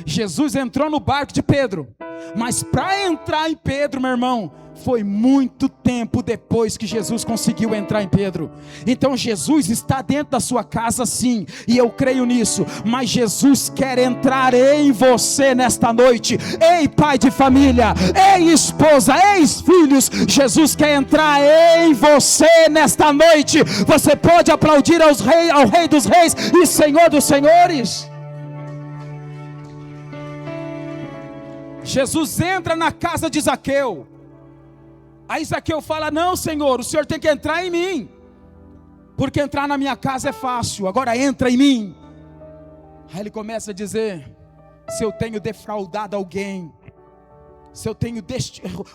Jesus entrou no barco de Pedro, mas para entrar em Pedro, meu irmão, foi muito tempo depois que Jesus conseguiu entrar em Pedro. Então Jesus está dentro da sua casa sim, e eu creio nisso, mas Jesus quer entrar em você nesta noite. Ei pai de família, ei esposa, ei filhos, Jesus quer entrar em você nesta noite. Você pode aplaudir ao Rei dos Reis e Senhor dos Senhores. Jesus entra na casa de Zaqueu. Aí Zaqueu fala: não, Senhor, o Senhor tem que entrar em mim, porque entrar na minha casa é fácil, agora entra em mim. Aí ele começa a dizer: se eu tenho defraudado alguém, se eu tenho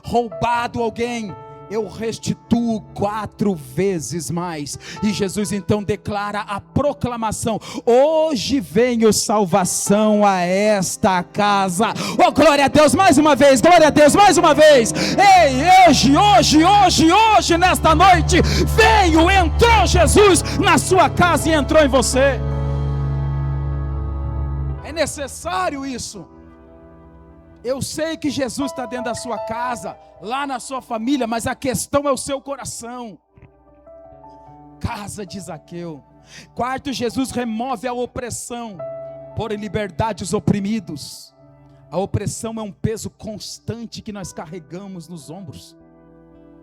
roubado alguém, eu restituo 4 vezes mais. E Jesus então declara a proclamação: hoje venho salvação a esta casa. Oh, glória a Deus, mais uma vez, glória a Deus, mais uma vez. Ei, hoje, nesta noite, entrou Jesus na sua casa e entrou em você. É necessário isso. Eu sei que Jesus está dentro da sua casa, lá na sua família, mas a questão é o seu coração. Casa de Zaqueu. Quarto, Jesus remove a opressão, por em liberdade os oprimidos. A opressão é um peso constante que nós carregamos nos ombros.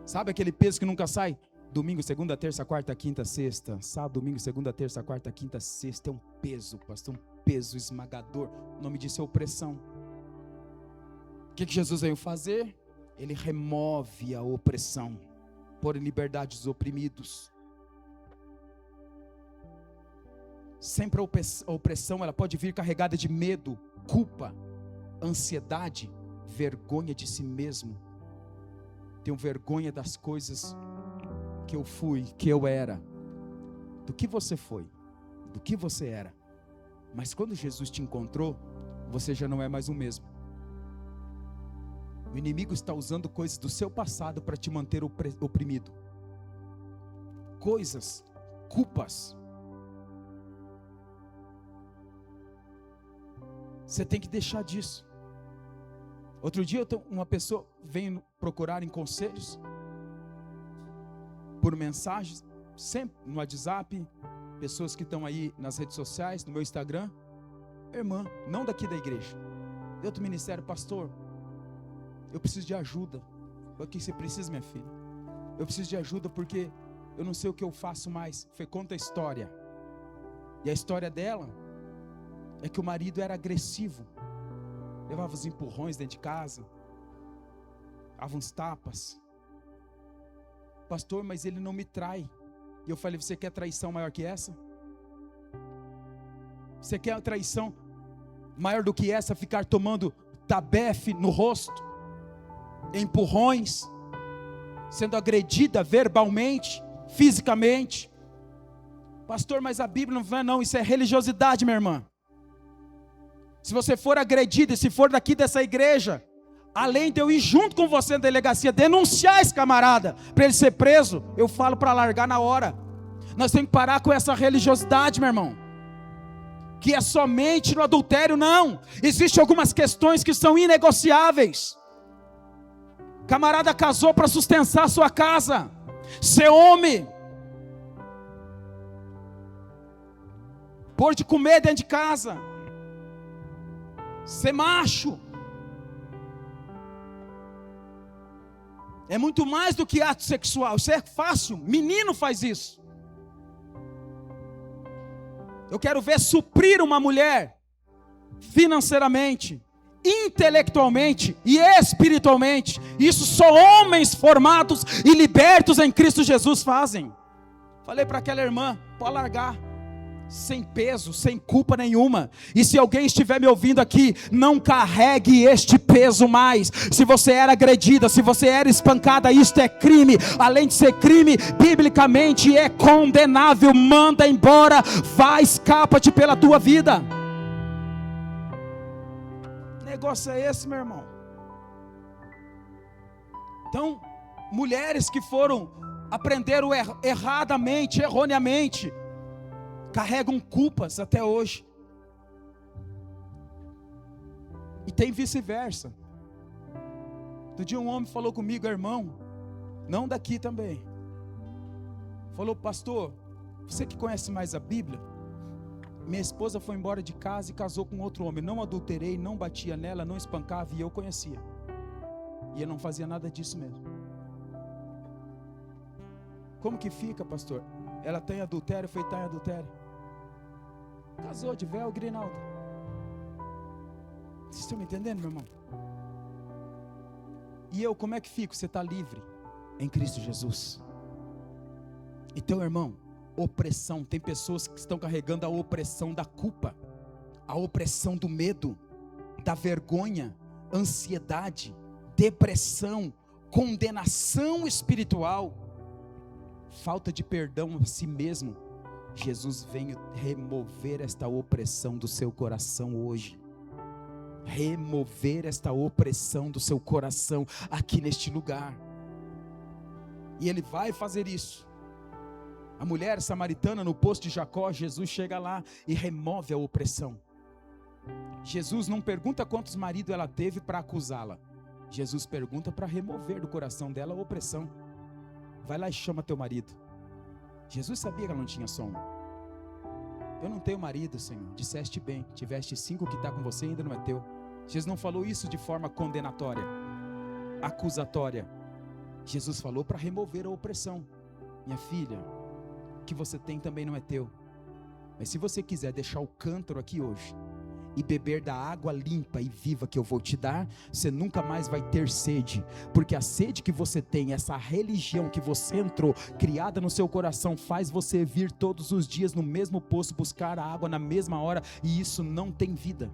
Sabe aquele peso que nunca sai? Domingo, segunda, terça, quarta, quinta, sexta. Sábado, domingo, segunda, terça, quarta, quinta, sexta. É um peso, pastor, um peso esmagador. O nome disso é opressão. O que Jesus veio fazer? Ele remove a opressão, pôr em liberdade os oprimidos. Sempre a opressão, ela pode vir carregada de medo, culpa, ansiedade, vergonha de si mesmo. Tenho vergonha das coisas que eu fui, que eu era, do que você foi, do que você era. Mas quando Jesus te encontrou, você já não é mais o mesmo. O inimigo está usando coisas do seu passado para te manter oprimido. Coisas, culpas. Você tem que deixar disso. Outro dia uma pessoa veio procurar em conselhos, por mensagens, sempre no WhatsApp, pessoas que estão aí nas redes sociais, no meu Instagram. Irmã, não daqui da igreja, de outro ministério: pastor, eu preciso de ajuda. O que você precisa, minha filha? Eu preciso de ajuda porque eu não sei o que eu faço mais. Conta a história. E a história dela é que o marido era agressivo, levava os empurrões dentro de casa, dava uns tapas. Pastor, mas ele não me trai. E eu falei: você quer traição maior que essa? Você quer traição maior do que essa? Ficar tomando tabefe no rosto, empurrões, sendo agredida verbalmente, fisicamente? Pastor, mas a Bíblia não vai, não. Isso é religiosidade, minha irmã. Se você for agredido, e se for daqui dessa igreja, além de eu ir junto com você na delegacia, denunciar esse camarada, para ele ser preso, eu falo para largar na hora. Nós temos que parar com essa religiosidade, meu irmão, que é somente no adultério. Não, existem algumas questões que são inegociáveis. Camarada casou para sustentar a sua casa, ser homem, pôr de comer dentro de casa, ser macho. É muito mais do que ato sexual. Isso é fácil, menino faz isso. Eu quero ver suprir uma mulher financeiramente, intelectualmente e espiritualmente. Isso só homens formados e libertos em Cristo Jesus fazem. Falei para aquela irmã, pode largar, sem peso, sem culpa nenhuma. E se alguém estiver me ouvindo aqui, não carregue este peso mais. Se você era agredida, se você era espancada, isto é crime. Além de ser crime, biblicamente é condenável. Manda embora, vai, escapa-te pela tua vida. Que negócio é esse, meu irmão? Então, mulheres que aprenderam erradamente, erroneamente, carregam culpas até hoje. E tem vice-versa. Outro dia um homem falou comigo, irmão, não daqui também, falou: pastor, você que conhece mais a Bíblia, minha esposa foi embora de casa e casou com outro homem, não adulterei, não batia nela, não espancava, e eu conhecia, e eu não fazia nada disso mesmo. Como que fica, pastor? Ela tem adultério, foi estar em adultério. Casou de véu, grinalda. Vocês estão me entendendo, meu irmão? E eu, como é que fico? Você está livre em Cristo Jesus. Então, irmão, opressão. Tem pessoas que estão carregando a opressão da culpa, a opressão do medo, da vergonha, ansiedade, depressão, condenação espiritual, falta de perdão a si mesmo. Jesus veio remover esta opressão do seu coração hoje. Remover esta opressão do seu coração aqui neste lugar. E Ele vai fazer isso. A mulher samaritana no poço de Jacó, Jesus chega lá e remove a opressão. Jesus não pergunta quantos maridos ela teve para acusá-la. Jesus pergunta para remover do coração dela a opressão. Vai lá e chama teu marido. Jesus sabia que ela não tinha só um. Eu não tenho marido, Senhor. Disseste bem, tiveste 5 que está com você e ainda não é teu. Jesus não falou isso de forma condenatória, acusatória. Jesus falou para remover a opressão. Minha filha, o que você tem também não é teu. Mas se você quiser deixar o cântaro aqui hoje e beber da água limpa e viva que eu vou te dar, você nunca mais vai ter sede, porque a sede que você tem, essa religião que você entrou, criada no seu coração, faz você vir todos os dias no mesmo poço, buscar a água na mesma hora, e isso não tem vida.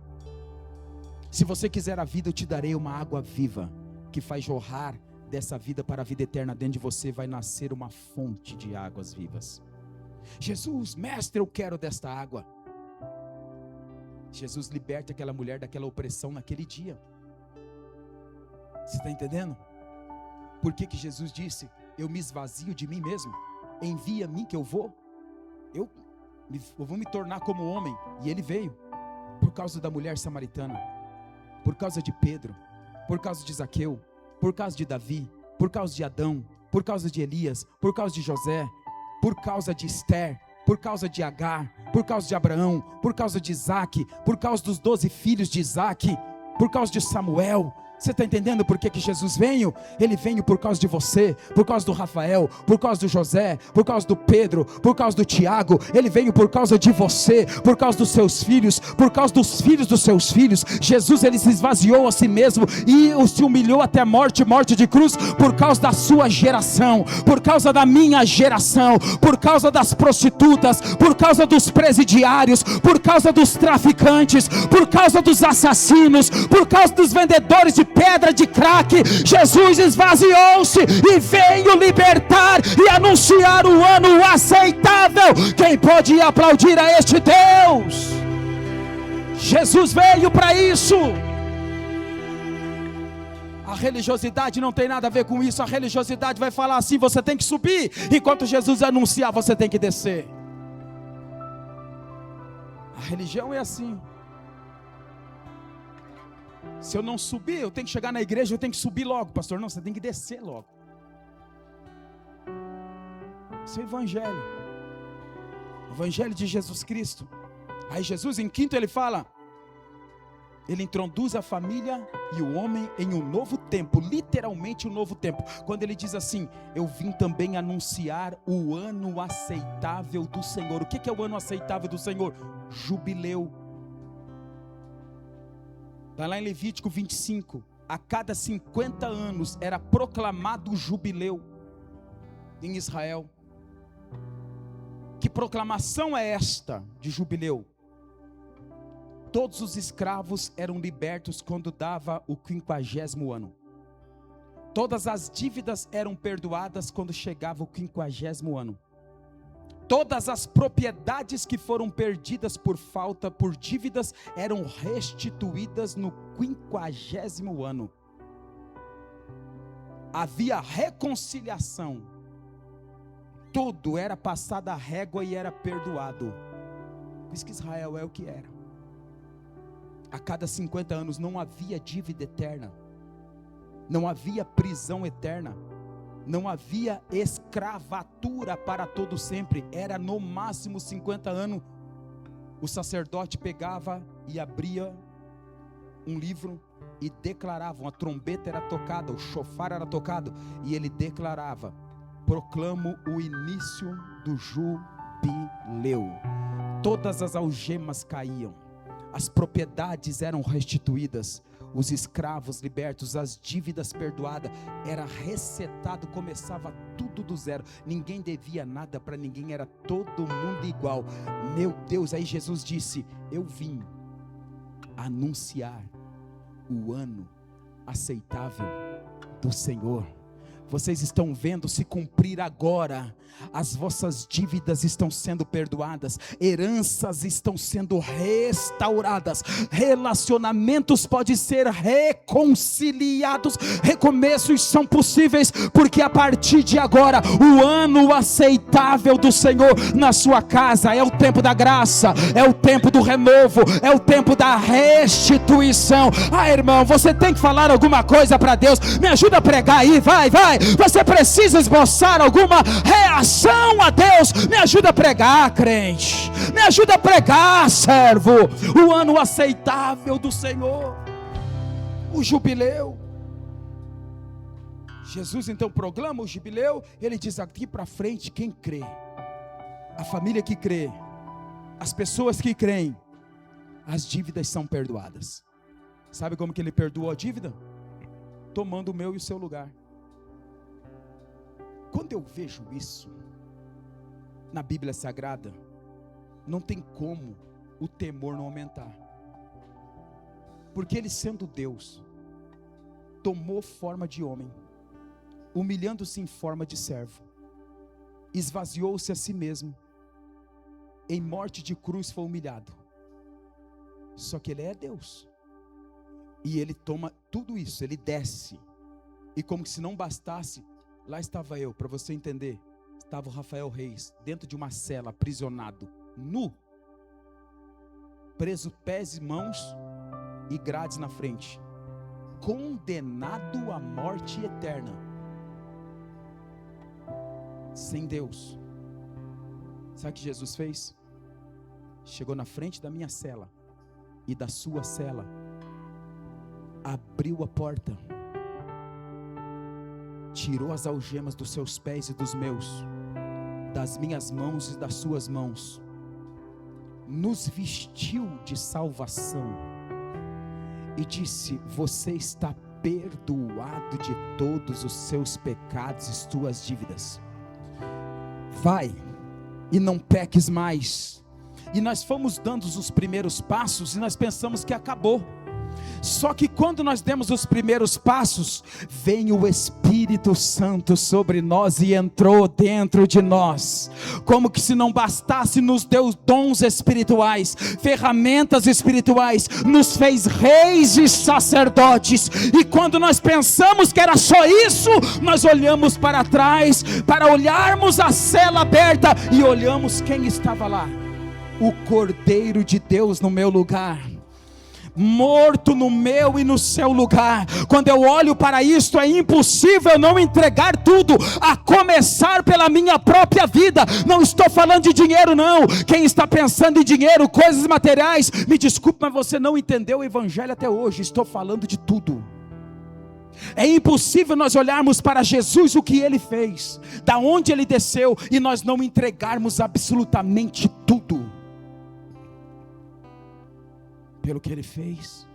Se você quiser a vida, eu te darei uma água viva, que faz jorrar dessa vida para a vida eterna. Dentro de você vai nascer uma fonte de águas vivas. Jesus, mestre, eu quero desta água. Jesus liberta aquela mulher daquela opressão naquele dia. Você está entendendo? Por que Jesus disse: eu me esvazio de mim mesmo, envia a mim que eu vou me tornar como homem. E Ele veio por causa da mulher samaritana, por causa de Pedro, por causa de Zaqueu, por causa de Davi, por causa de Adão, por causa de Elias, por causa de José, por causa de Esther, por causa de Agar, por causa de Abraão, por causa de Isaac, por causa dos 12 filhos de Isaac, por causa de Samuel. Você está entendendo por que Jesus veio? Ele veio por causa de você, por causa do Rafael, por causa do José, por causa do Pedro, por causa do Tiago. Ele veio por causa de você, por causa dos seus filhos, por causa dos filhos dos seus filhos. Jesus, Ele se esvaziou a si mesmo e se humilhou até a morte de cruz, por causa da sua geração, por causa da minha geração, por causa das prostitutas, por causa dos presidiários, por causa dos traficantes, por causa dos assassinos, por causa dos vendedores de pedra, de crack. Jesus esvaziou-se e veio libertar e anunciar o ano aceitável. Quem pode aplaudir a este Deus? Jesus veio para isso. A religiosidade não tem nada a ver com isso. A religiosidade vai falar assim: você tem que subir, enquanto Jesus anunciar, você tem que descer. A religião é assim. Se eu não subir, eu tenho que chegar na igreja, eu tenho que subir logo. Pastor, não, você tem que descer logo. Isso é o evangelho. O evangelho de Jesus Cristo. Aí Jesus, em quinto, ele fala, ele introduz a família e o homem em um novo tempo, literalmente um novo tempo. Quando ele diz assim: eu vim também anunciar o ano aceitável do Senhor. O que é o ano aceitável do Senhor? Jubileu. Está lá em Levítico 25, a cada 50 anos era proclamado o jubileu em Israel. Que proclamação é esta de jubileu? Todos os escravos eram libertos quando dava o 50º ano. Todas as dívidas eram perdoadas quando chegava o 50º ano. Todas as propriedades que foram perdidas por dívidas eram restituídas no 50º ano. Havia reconciliação. Tudo era passado a régua e era perdoado. Por isso que Israel é o que era. A cada 50 anos não havia dívida eterna. Não havia prisão eterna. Não havia escravatura para todo sempre. Era no máximo 50 anos. O sacerdote pegava e abria um livro e declarava. Uma trombeta era tocada, o chofar era tocado, e ele declarava: proclamo o início do jubileu. Todas as algemas caíam, as propriedades eram restituídas, os escravos libertos, as dívidas perdoadas, era resetado, começava tudo do zero, ninguém devia nada para ninguém, era todo mundo igual. Meu Deus, aí Jesus disse: eu vim anunciar o ano aceitável do Senhor. Vocês estão vendo se cumprir agora. As vossas dívidas estão sendo perdoadas, heranças estão sendo restauradas, relacionamentos podem ser reconciliados, recomeços são possíveis, porque a partir de agora, o ano aceitável do Senhor na sua casa é o tempo da graça, é o tempo do renovo, é o tempo da restituição. Irmão, você tem que falar alguma coisa para Deus. Me ajuda a pregar aí, vai. Você precisa esboçar alguma reação a Deus. Me ajuda a pregar, crente. Me ajuda a pregar, servo. O ano aceitável do Senhor, o jubileu. Jesus então proclama o jubileu. Ele diz: aqui para frente, quem crê, a família que crê, as pessoas que creem, as dívidas são perdoadas. Sabe como que ele perdoou a dívida? Tomando o meu e o seu lugar. Quando eu vejo isso na Bíblia Sagrada, não tem como o temor não aumentar. Porque ele, sendo Deus, tomou forma de homem, humilhando-se em forma de servo, esvaziou-se a si mesmo, em morte de cruz foi humilhado. Só que ele é Deus, e ele toma tudo isso, ele desce, e como se não bastasse, lá estava eu, para você entender, estava o Rafael Reis, dentro de uma cela, aprisionado, nu, preso pés e mãos e grades na frente, condenado à morte eterna, sem Deus. Sabe o que Jesus fez? Chegou na frente da minha cela e da sua cela, abriu a porta, tirou as algemas dos seus pés e dos meus, das minhas mãos e das suas mãos, nos vestiu de salvação e disse: você está perdoado de todos os seus pecados e suas dívidas. Vai e não peques mais. E nós fomos dando os primeiros passos e nós pensamos que acabou. Só que quando nós demos os primeiros passos, vem o Espírito Santo sobre nós e entrou dentro de nós, como que se não bastasse, nos deu dons espirituais, ferramentas espirituais, nos fez reis e sacerdotes. E quando nós pensamos que era só isso, nós olhamos para trás, para olharmos a cela aberta, e olhamos quem estava lá: o Cordeiro de Deus no meu lugar, morto no meu e no seu lugar. Quando eu olho para isto, é impossível não entregar tudo, a começar pela minha própria vida. Não estou falando de dinheiro não. Quem está pensando em dinheiro, coisas materiais, me desculpe, mas você não entendeu o evangelho até hoje. Estou falando de tudo. É impossível nós olharmos para Jesus, o que Ele fez, da onde Ele desceu, e nós não entregarmos absolutamente tudo pelo que Ele fez,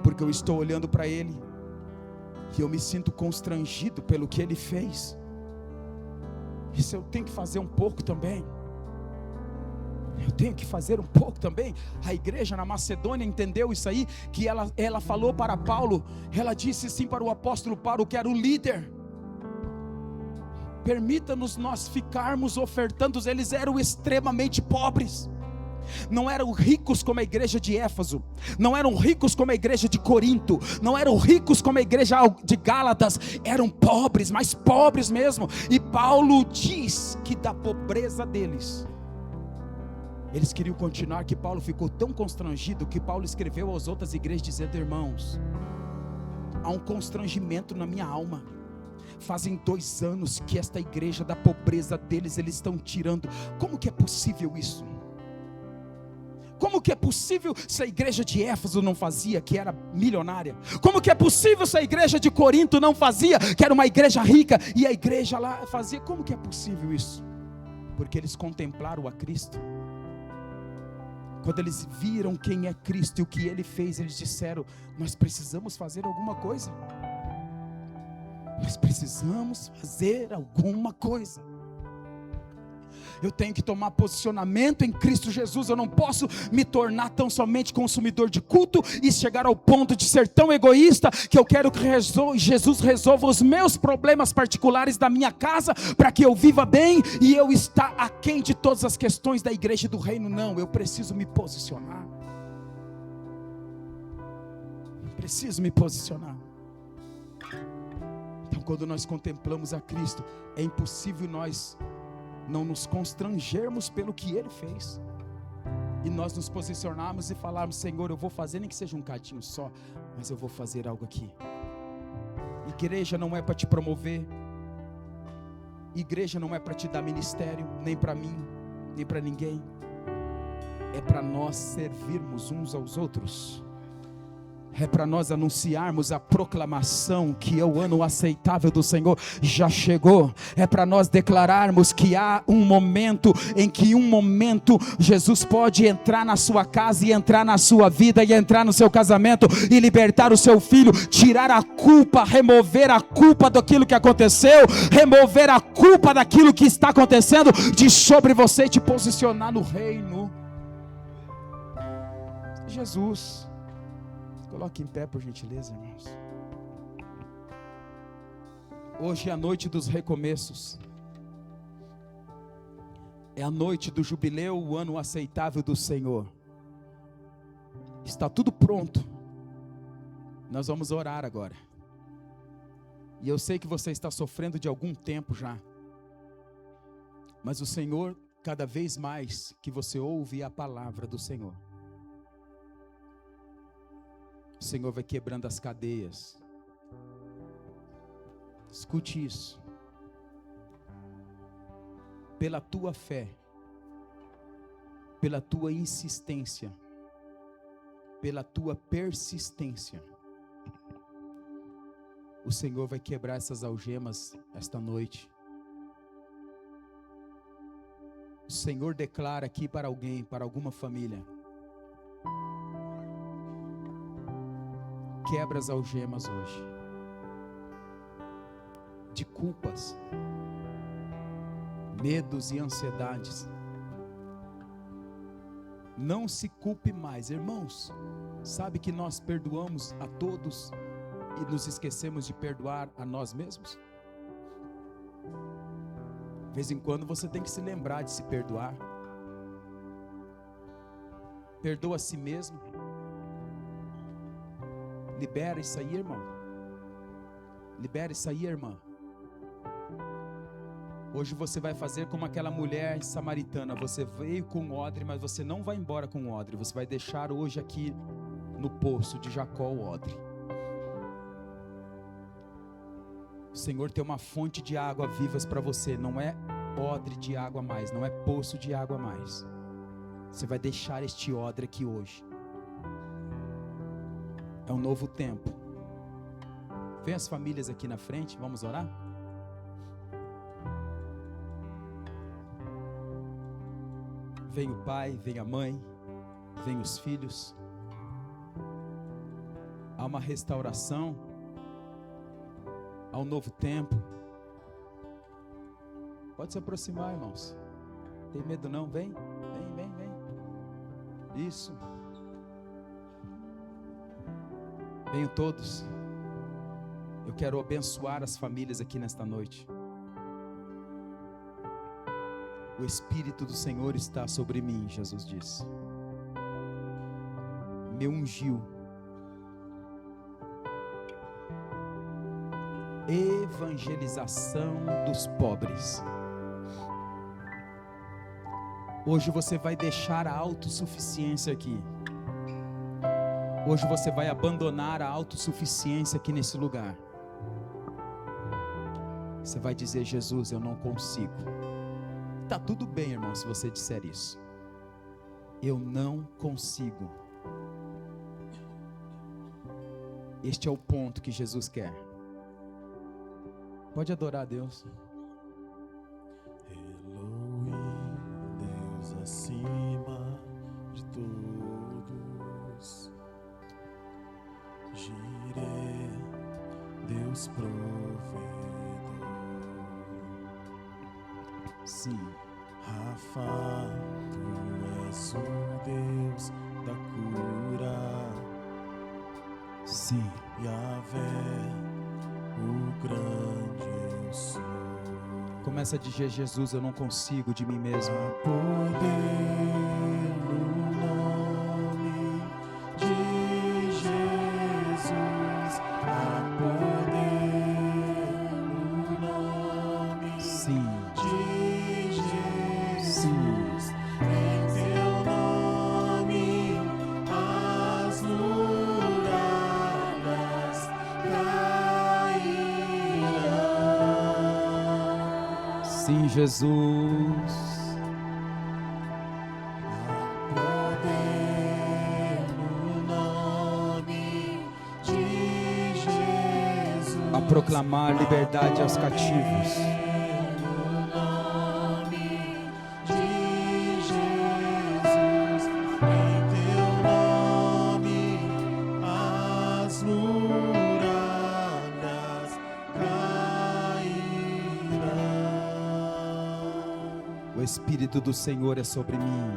porque eu estou olhando para Ele e eu me sinto constrangido pelo que Ele fez. Isso eu tenho que fazer um pouco também. Eu tenho que fazer um pouco também. A igreja na Macedônia entendeu isso aí, que ela falou para Paulo, ela disse assim para o apóstolo Paulo, que era o líder: permita-nos nós ficarmos ofertando. Eles eram extremamente pobres, não eram ricos como a igreja de Éfeso, não eram ricos como a igreja de Corinto, não eram ricos como a igreja de Gálatas, eram pobres, mas pobres mesmo. E Paulo diz que da pobreza deles, eles queriam continuar, que Paulo ficou tão constrangido que Paulo escreveu às outras igrejas dizendo: irmãos, há um constrangimento na minha alma. Fazem 2 anos que esta igreja, da pobreza deles, eles estão tirando. Como que é possível isso? Como que é possível se a igreja de Éfeso não fazia, que era milionária? Como que é possível se a igreja de Corinto não fazia, que era uma igreja rica, e a igreja lá fazia? Como que é possível isso? Porque eles contemplaram a Cristo. Quando eles viram quem é Cristo e o que Ele fez, eles disseram: nós precisamos fazer alguma coisa. Nós precisamos fazer alguma coisa. Eu tenho que tomar posicionamento em Cristo Jesus. Eu não posso me tornar tão somente consumidor de culto e chegar ao ponto de ser tão egoísta que eu quero que Jesus resolva os meus problemas particulares da minha casa, para que eu viva bem e eu estar aquém de todas as questões da igreja e do reino. Não, eu preciso me posicionar. Preciso me posicionar. Então, quando nós contemplamos a Cristo, é impossível nós não nos constrangermos pelo que Ele fez, e nós nos posicionarmos e falarmos: Senhor, eu vou fazer, nem que seja um cadinho só, mas eu vou fazer algo aqui. Igreja não é para te promover, igreja não é para te dar ministério, nem para mim, nem para ninguém. É para nós servirmos uns aos outros. É para nós anunciarmos a proclamação que é o ano aceitável do Senhor já chegou. É para nós declararmos que há um momento em que Jesus pode entrar na sua casa e entrar na sua vida e entrar no seu casamento e libertar o seu filho, tirar a culpa, remover a culpa daquilo que aconteceu, remover a culpa daquilo que está acontecendo de sobre você e te posicionar no reino. Jesus. Coloque em pé, por gentileza, irmãos. Hoje é a noite dos recomeços. É a noite do jubileu, o ano aceitável do Senhor. Está tudo pronto. Nós vamos orar agora. E eu sei que você está sofrendo de algum tempo já. Mas o Senhor, cada vez mais que você ouve a palavra do Senhor, o Senhor vai quebrando as cadeias. Escute isso. Pela tua fé, pela tua insistência, pela tua persistência, o Senhor vai quebrar essas algemas esta noite. O Senhor declara aqui para alguém, para alguma família: quebra as algemas hoje, de culpas, medos e ansiedades. Não se culpe mais, irmãos. Sabe que nós perdoamos a todos e nos esquecemos de perdoar a nós mesmos? De vez em quando você tem que se lembrar de se perdoar. Perdoa a si mesmo. Libera isso aí, irmão. Libera isso aí, irmã. Hoje você vai fazer como aquela mulher samaritana. Você veio com odre, mas você não vai embora com odre. Você vai deixar hoje aqui no poço de Jacó o odre. O Senhor tem uma fonte de água vivas para você. Não é odre de água a mais, não é poço de água a mais. Você vai deixar este odre aqui hoje. É um novo tempo. Vem as famílias aqui na frente, vamos orar? Vem o pai, vem a mãe, vem os filhos. Há uma restauração, há um novo tempo. Pode se aproximar, irmãos. Tem medo não? Vem, vem, vem, vem. Isso. Venham todos. Eu quero abençoar as famílias aqui nesta noite. O Espírito do Senhor está sobre mim, Jesus disse. Me ungiu. Evangelização dos pobres. Hoje você vai deixar a autossuficiência aqui. Hoje você vai abandonar a autossuficiência aqui nesse lugar. Você vai dizer: Jesus, eu não consigo. Tá tudo bem, irmão, se você disser isso. Eu não consigo. Este é o ponto que Jesus quer. Pode adorar a Deus. Elohim, Deus acima de todos. Jireh, Deus provedor. Sim. Rafa, tu és o Deus da cura. Sim. Yahvé, o grande eu sou. Começa a dizer: Jesus, eu não consigo de mim mesmo. Há poder no nome de Jesus. Há poder no nome Sim. de Jesus. Sim. Em teu nome as muralhas cairão. Sim, Jesus. Há poder no nome de Jesus. A proclamar liberdade aos cativos. No nome de Jesus, em teu nome as muralhas cairão. O Espírito do Senhor é sobre mim.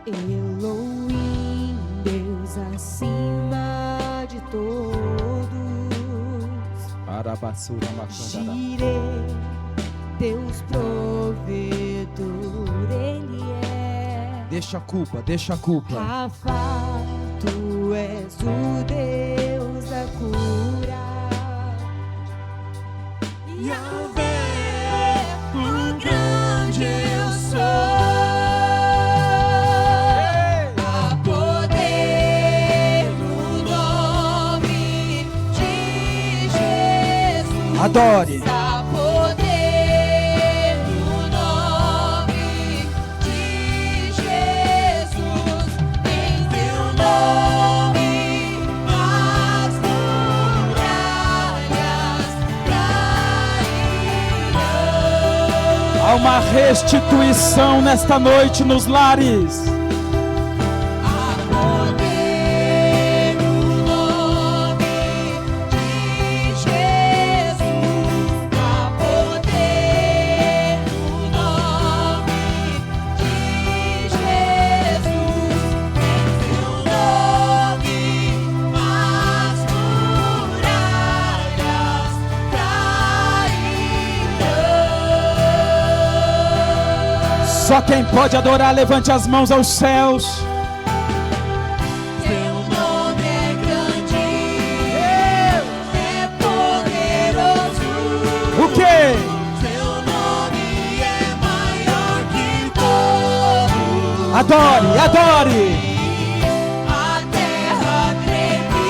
Elohim, Deus acima de todos. Arabassura macandara. Jireh, Deus provedor, Ele é. Deixa a culpa, deixa a culpa. Rafa, tu és o Deus da cura. Yahvé, o grande eu sou. Há poder no nome de Jesus. Adore. Há poder no nome de Jesus. Em teu nome as muralhas cairão. Há uma restituição nesta noite nos lares. Há poder no nome de Jesus. Há poder no nome de Jesus. Em Só quem pode adorar, levante as mãos aos céus. Teu nome é grande, é poderoso. O quê? Teu nome é maior que todos. Adore, adore. A terra treme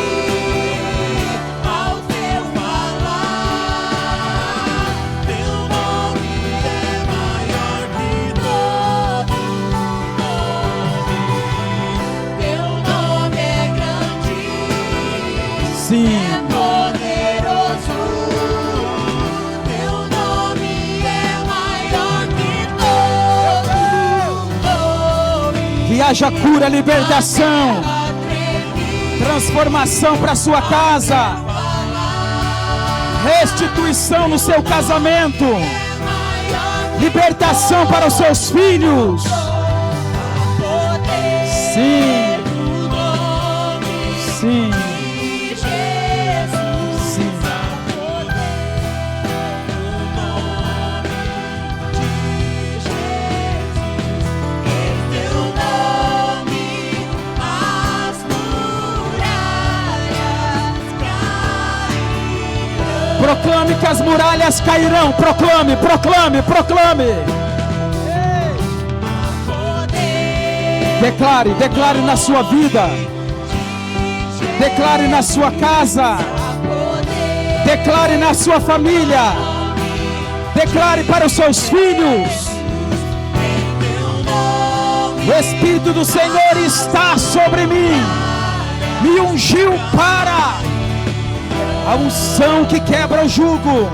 ao teu falar. Teu nome é maior que todo nome. Teu nome é grande, Sim. é poderoso. Teu nome é maior que todo nome. Que haja cura, libertação, transformação para sua casa, restituição no seu casamento, libertação para os seus filhos. Sim, sim, sim. Proclame que as muralhas cairão. Proclame, proclame, proclame. Declare, declare na sua vida. Declare na sua casa. Declare na sua família. Declare para os seus filhos. O Espírito do Senhor está sobre mim. Me ungiu para a unção que quebra o jugo.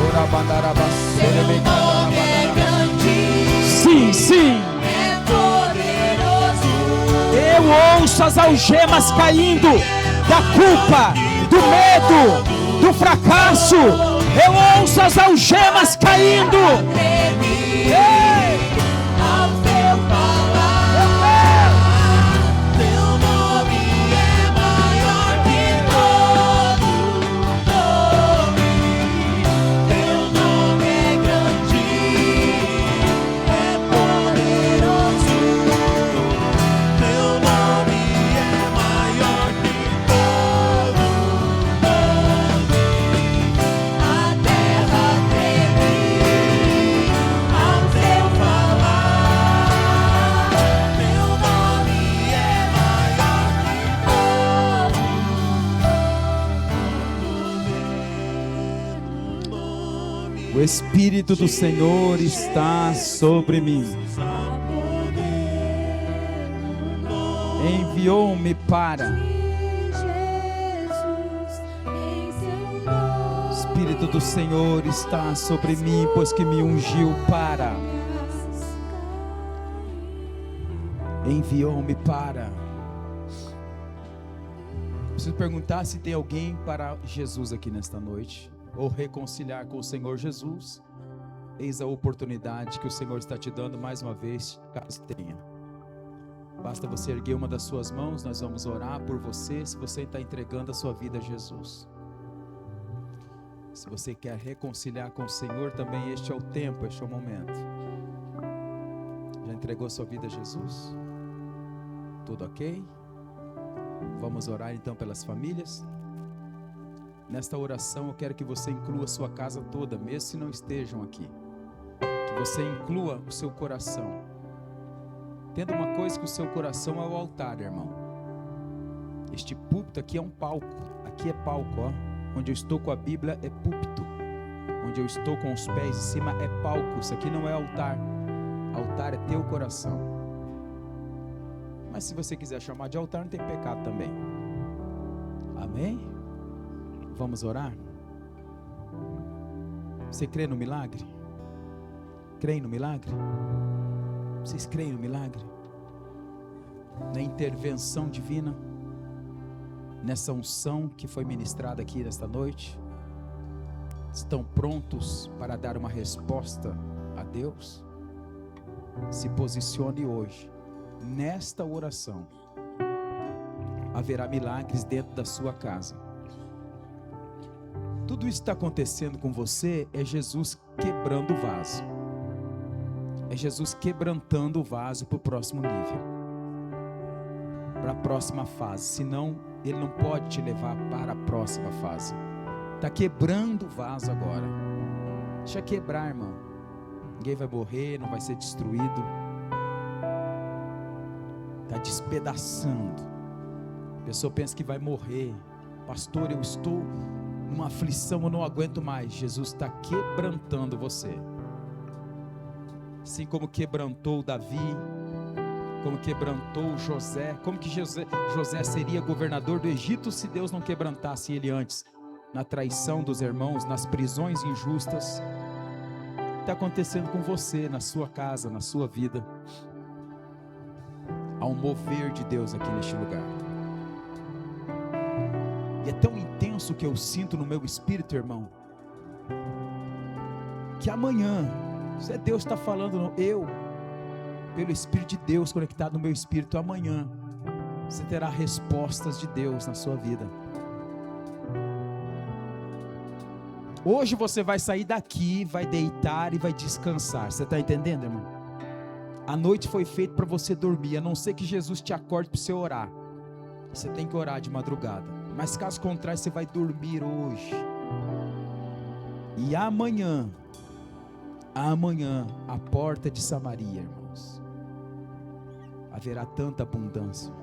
Teu nome é grande, Sim, sim. é poderoso. Eu ouço as algemas caindo da culpa, do medo, do fracasso. Eu ouço as algemas caindo. Ei! Ao teu falar, teu nome é maior que todo nome. Teu nome é grande, é poderoso. Teu nome é maior que todo nome. A terra treme ao teu falar. Teu nome é maior que todo. O Espírito do Senhor está sobre mim. Enviou-me para. O Espírito do Senhor está sobre mim, pois que me ungiu para. Enviou-me para. Preciso perguntar se tem alguém para Jesus aqui nesta noite, ou reconciliar com o Senhor Jesus. Eis a oportunidade que o Senhor está te dando mais uma vez, caso tenha. Basta você erguer uma das suas mãos, nós vamos orar por você, se você está entregando a sua vida a Jesus. Se você quer reconciliar com o Senhor também, este é o tempo, este é o momento. Já entregou sua vida a Jesus? Tudo ok? Vamos orar então pelas famílias. Nesta oração eu quero que você inclua a sua casa toda, mesmo se não estejam aqui. Que você inclua o seu coração. Entenda uma coisa, que o seu coração é o altar, irmão. Este púlpito aqui é um palco. Aqui é palco, ó. Onde eu estou com a Bíblia é púlpito. Onde eu estou com os pés em cima é palco. Isso aqui não é altar. Altar é teu coração. Mas se você quiser chamar de altar, não tem pecado também. Amém? Vamos orar? Você crê no milagre? Crê no milagre? Vocês creem no milagre? Na intervenção divina? Nessa unção que foi ministrada aqui nesta noite? Estão prontos para dar uma resposta a Deus? Se posicione hoje. Nesta oração haverá milagres dentro da sua casa. Tudo isso que está acontecendo com você é Jesus quebrando o vaso. É Jesus quebrantando o vaso para o próximo nível, para a próxima fase. Senão, Ele não pode te levar para a próxima fase. Está quebrando o vaso agora. Deixa quebrar, irmão. Ninguém vai morrer, não vai ser destruído. Está despedaçando. A pessoa pensa que vai morrer. Pastor, eu estou numa aflição, eu não aguento mais. Jesus está quebrantando você. Assim como quebrantou Davi, como quebrantou José. Como que José seria governador do Egito se Deus não quebrantasse ele antes? Na traição dos irmãos, nas prisões injustas. Está acontecendo com você, na sua casa, na sua vida. Há um mover de Deus aqui neste lugar. E é tão intenso que eu sinto no meu espírito, irmão, que amanhã, isso é Deus que está falando, não, eu, pelo Espírito de Deus conectado no meu espírito, amanhã você terá respostas de Deus na sua vida. Hoje você vai sair daqui, vai deitar e vai descansar. Você está entendendo, irmão? A noite foi feita para você dormir, a não ser que Jesus te acorde para você orar. Você tem que orar de madrugada. Mas caso contrário, você vai dormir hoje. E amanhã, a porta de Samaria, irmãos, haverá tanta abundância.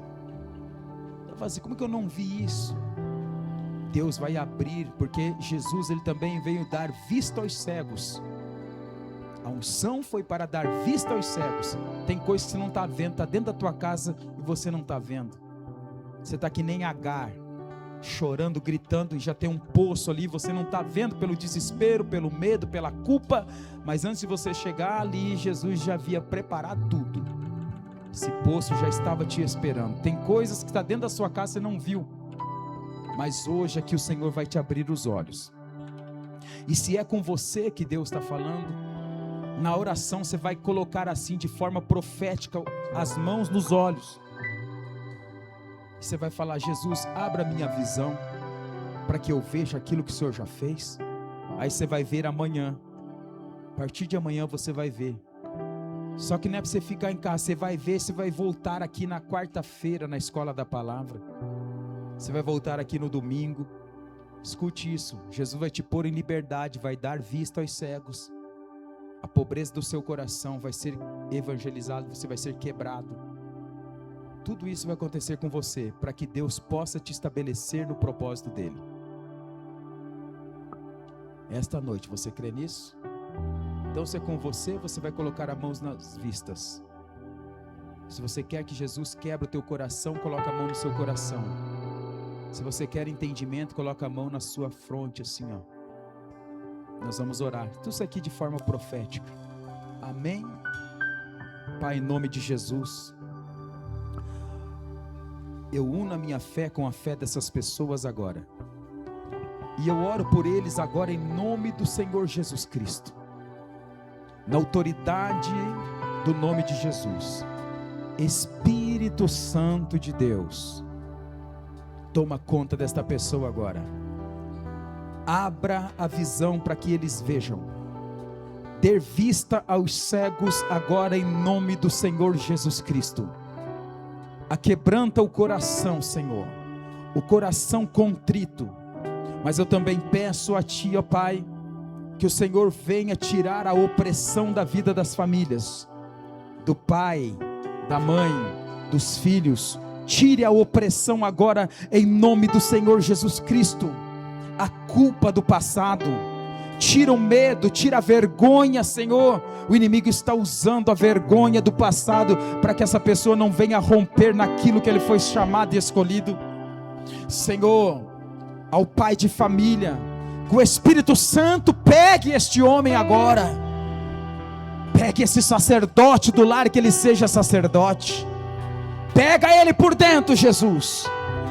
Eu falo assim, como que eu não vi isso? Deus vai abrir, porque Jesus, ele também veio dar vista aos cegos. A unção foi para dar vista aos cegos. Tem coisa que você não está vendo, está dentro da tua casa e você não está vendo. Você está que nem Agar, chorando, gritando, e já tem um poço ali, você não está vendo pelo desespero, pelo medo, pela culpa, mas antes de você chegar ali, Jesus já havia preparado tudo. Esse poço já estava te esperando. Tem coisas que está dentro da sua casa, você não viu, mas hoje aqui o Senhor vai te abrir os olhos. E se é com você que Deus está falando, na oração você vai colocar assim, de forma profética, as mãos nos olhos. Você vai falar, Jesus, abra minha visão, para que eu veja aquilo que o Senhor já fez. Aí você vai ver amanhã. A partir de amanhã você vai ver. Só que não é para você ficar em casa, você vai ver, você vai voltar aqui na quarta-feira, na escola da palavra. Você vai voltar aqui no domingo. Escute isso, Jesus vai te pôr em liberdade, vai dar vista aos cegos. A pobreza do seu coração vai ser evangelizado, você vai ser quebrado. Tudo isso vai acontecer com você, para que Deus possa te estabelecer no propósito dEle. Esta noite, você crê nisso? Então, se é com você, você vai colocar as mãos nas vistas. Se você quer que Jesus quebre o teu coração, coloca a mão no seu coração. Se você quer entendimento, coloca a mão na sua fronte, assim, ó. Nós vamos orar. Tudo isso aqui de forma profética. Amém? Pai, em nome de Jesus, eu uno a minha fé com a fé dessas pessoas agora. E eu oro por eles agora em nome do Senhor Jesus Cristo. Na autoridade do nome de Jesus. Espírito Santo de Deus, toma conta desta pessoa agora. Abra a visão para que eles vejam. Dê vista aos cegos agora em nome do Senhor Jesus Cristo. Aquebranta o coração, Senhor, o coração contrito. Mas eu também peço a Ti, ó Pai, que o Senhor venha tirar a opressão da vida das famílias, do pai, da mãe, dos filhos. Tire a opressão agora em nome do Senhor Jesus Cristo. A culpa do passado, tira o medo, tira a vergonha, Senhor. O inimigo está usando a vergonha do passado para que essa pessoa não venha romper naquilo que ele foi chamado e escolhido. Senhor, ao pai de família, que o Espírito Santo pegue este homem agora, pegue esse sacerdote do lar, que ele seja sacerdote, pega ele por dentro, Jesus,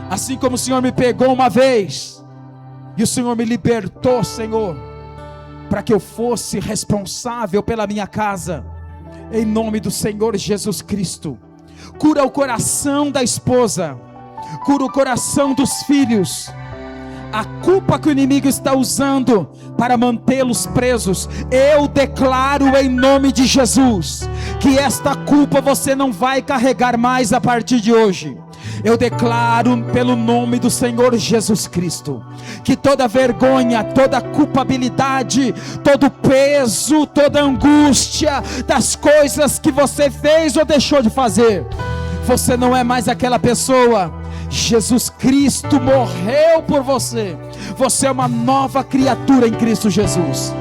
assim como o Senhor me pegou uma vez, e o Senhor me libertou, Senhor, para que eu fosse responsável pela minha casa, em nome do Senhor Jesus Cristo. Cura o coração da esposa, cura o coração dos filhos, a culpa que o inimigo está usando para mantê-los presos, eu declaro em nome de Jesus, que esta culpa você não vai carregar mais a partir de hoje. Eu declaro pelo nome do Senhor Jesus Cristo, que toda vergonha, toda culpabilidade, todo peso, toda angústia das coisas que você fez ou deixou de fazer, você não é mais aquela pessoa. Jesus Cristo morreu por você. Você é uma nova criatura em Cristo Jesus.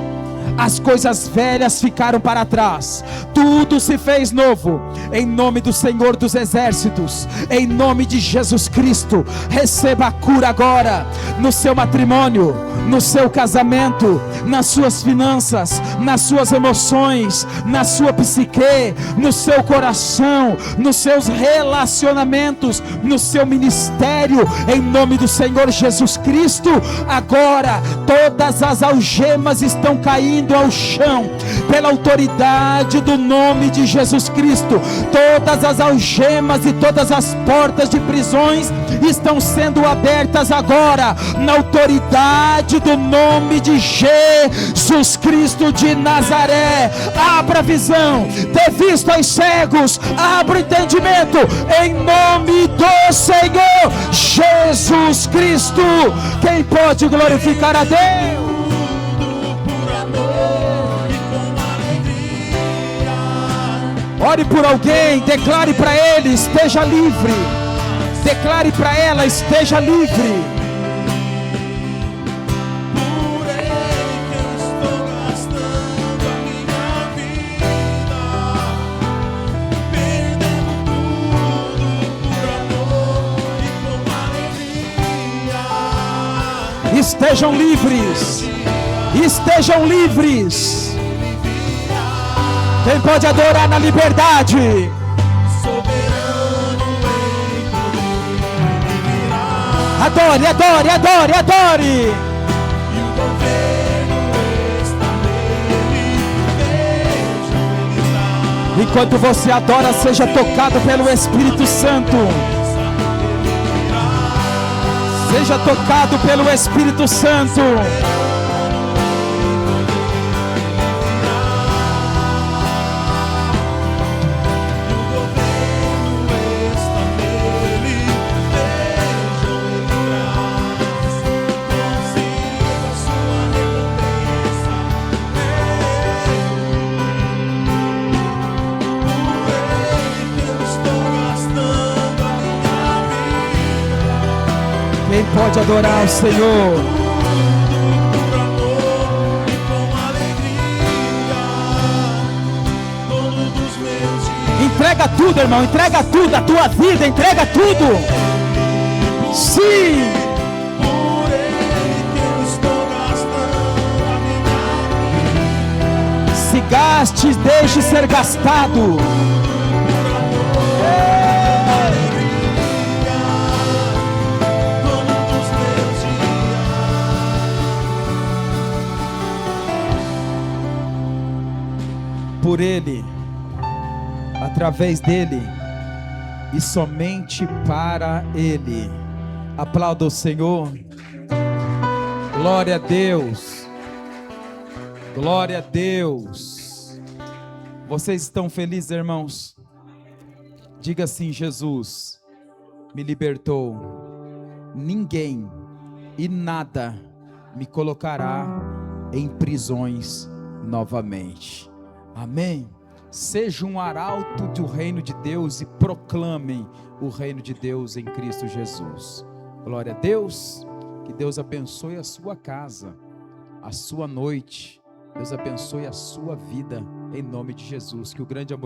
As coisas velhas ficaram para trás, tudo se fez novo, em nome do Senhor dos Exércitos, em nome de Jesus Cristo. Receba a cura agora, no seu matrimônio, no seu casamento, nas suas finanças, nas suas emoções, na sua psique, no seu coração, nos seus relacionamentos, no seu ministério, em nome do Senhor Jesus Cristo. Agora todas as algemas estão caindo ao chão, pela autoridade do nome de Jesus Cristo. Todas as algemas e todas as portas de prisões estão sendo abertas agora, na autoridade do nome de Jesus Cristo de Nazaré. Abra a visão, dê vista aos cegos, abra o entendimento, em nome do Senhor Jesus Cristo. Quem pode glorificar a Deus? Ore por alguém, declare para ele: esteja livre. Declare para ela: esteja livre. Por ele que eu estou gastando a minha vida, perdendo tudo por amor e com alegria. Estejam livres. Estejam livres. Quem pode adorar na liberdade? Soberano em tudo. Adore, adore, adore, adore. E o governo está nele. Vejam ele lá. Enquanto você adora, seja tocado pelo Espírito Santo. Seja tocado pelo Espírito Santo. Quem pode adorar o Senhor? Por amor e com alegria, dono dos meus dias. Entrega tudo, irmão, entrega tudo, a tua vida, entrega tudo. Sim. Por ele que eu estou gastando a minha vida. Se gaste, deixe ser gastado. Por ele, através dele e somente para ele. Aplauda o Senhor. Glória a Deus. Glória a Deus. Vocês estão felizes, irmãos? Diga assim: Jesus me libertou. Ninguém e nada me colocará em prisões novamente. Amém. Seja um arauto do reino de Deus e proclamem o reino de Deus em Cristo Jesus. Glória a Deus. Que Deus abençoe a sua casa, a sua noite. Deus abençoe a sua vida, em nome de Jesus. Que o grande amor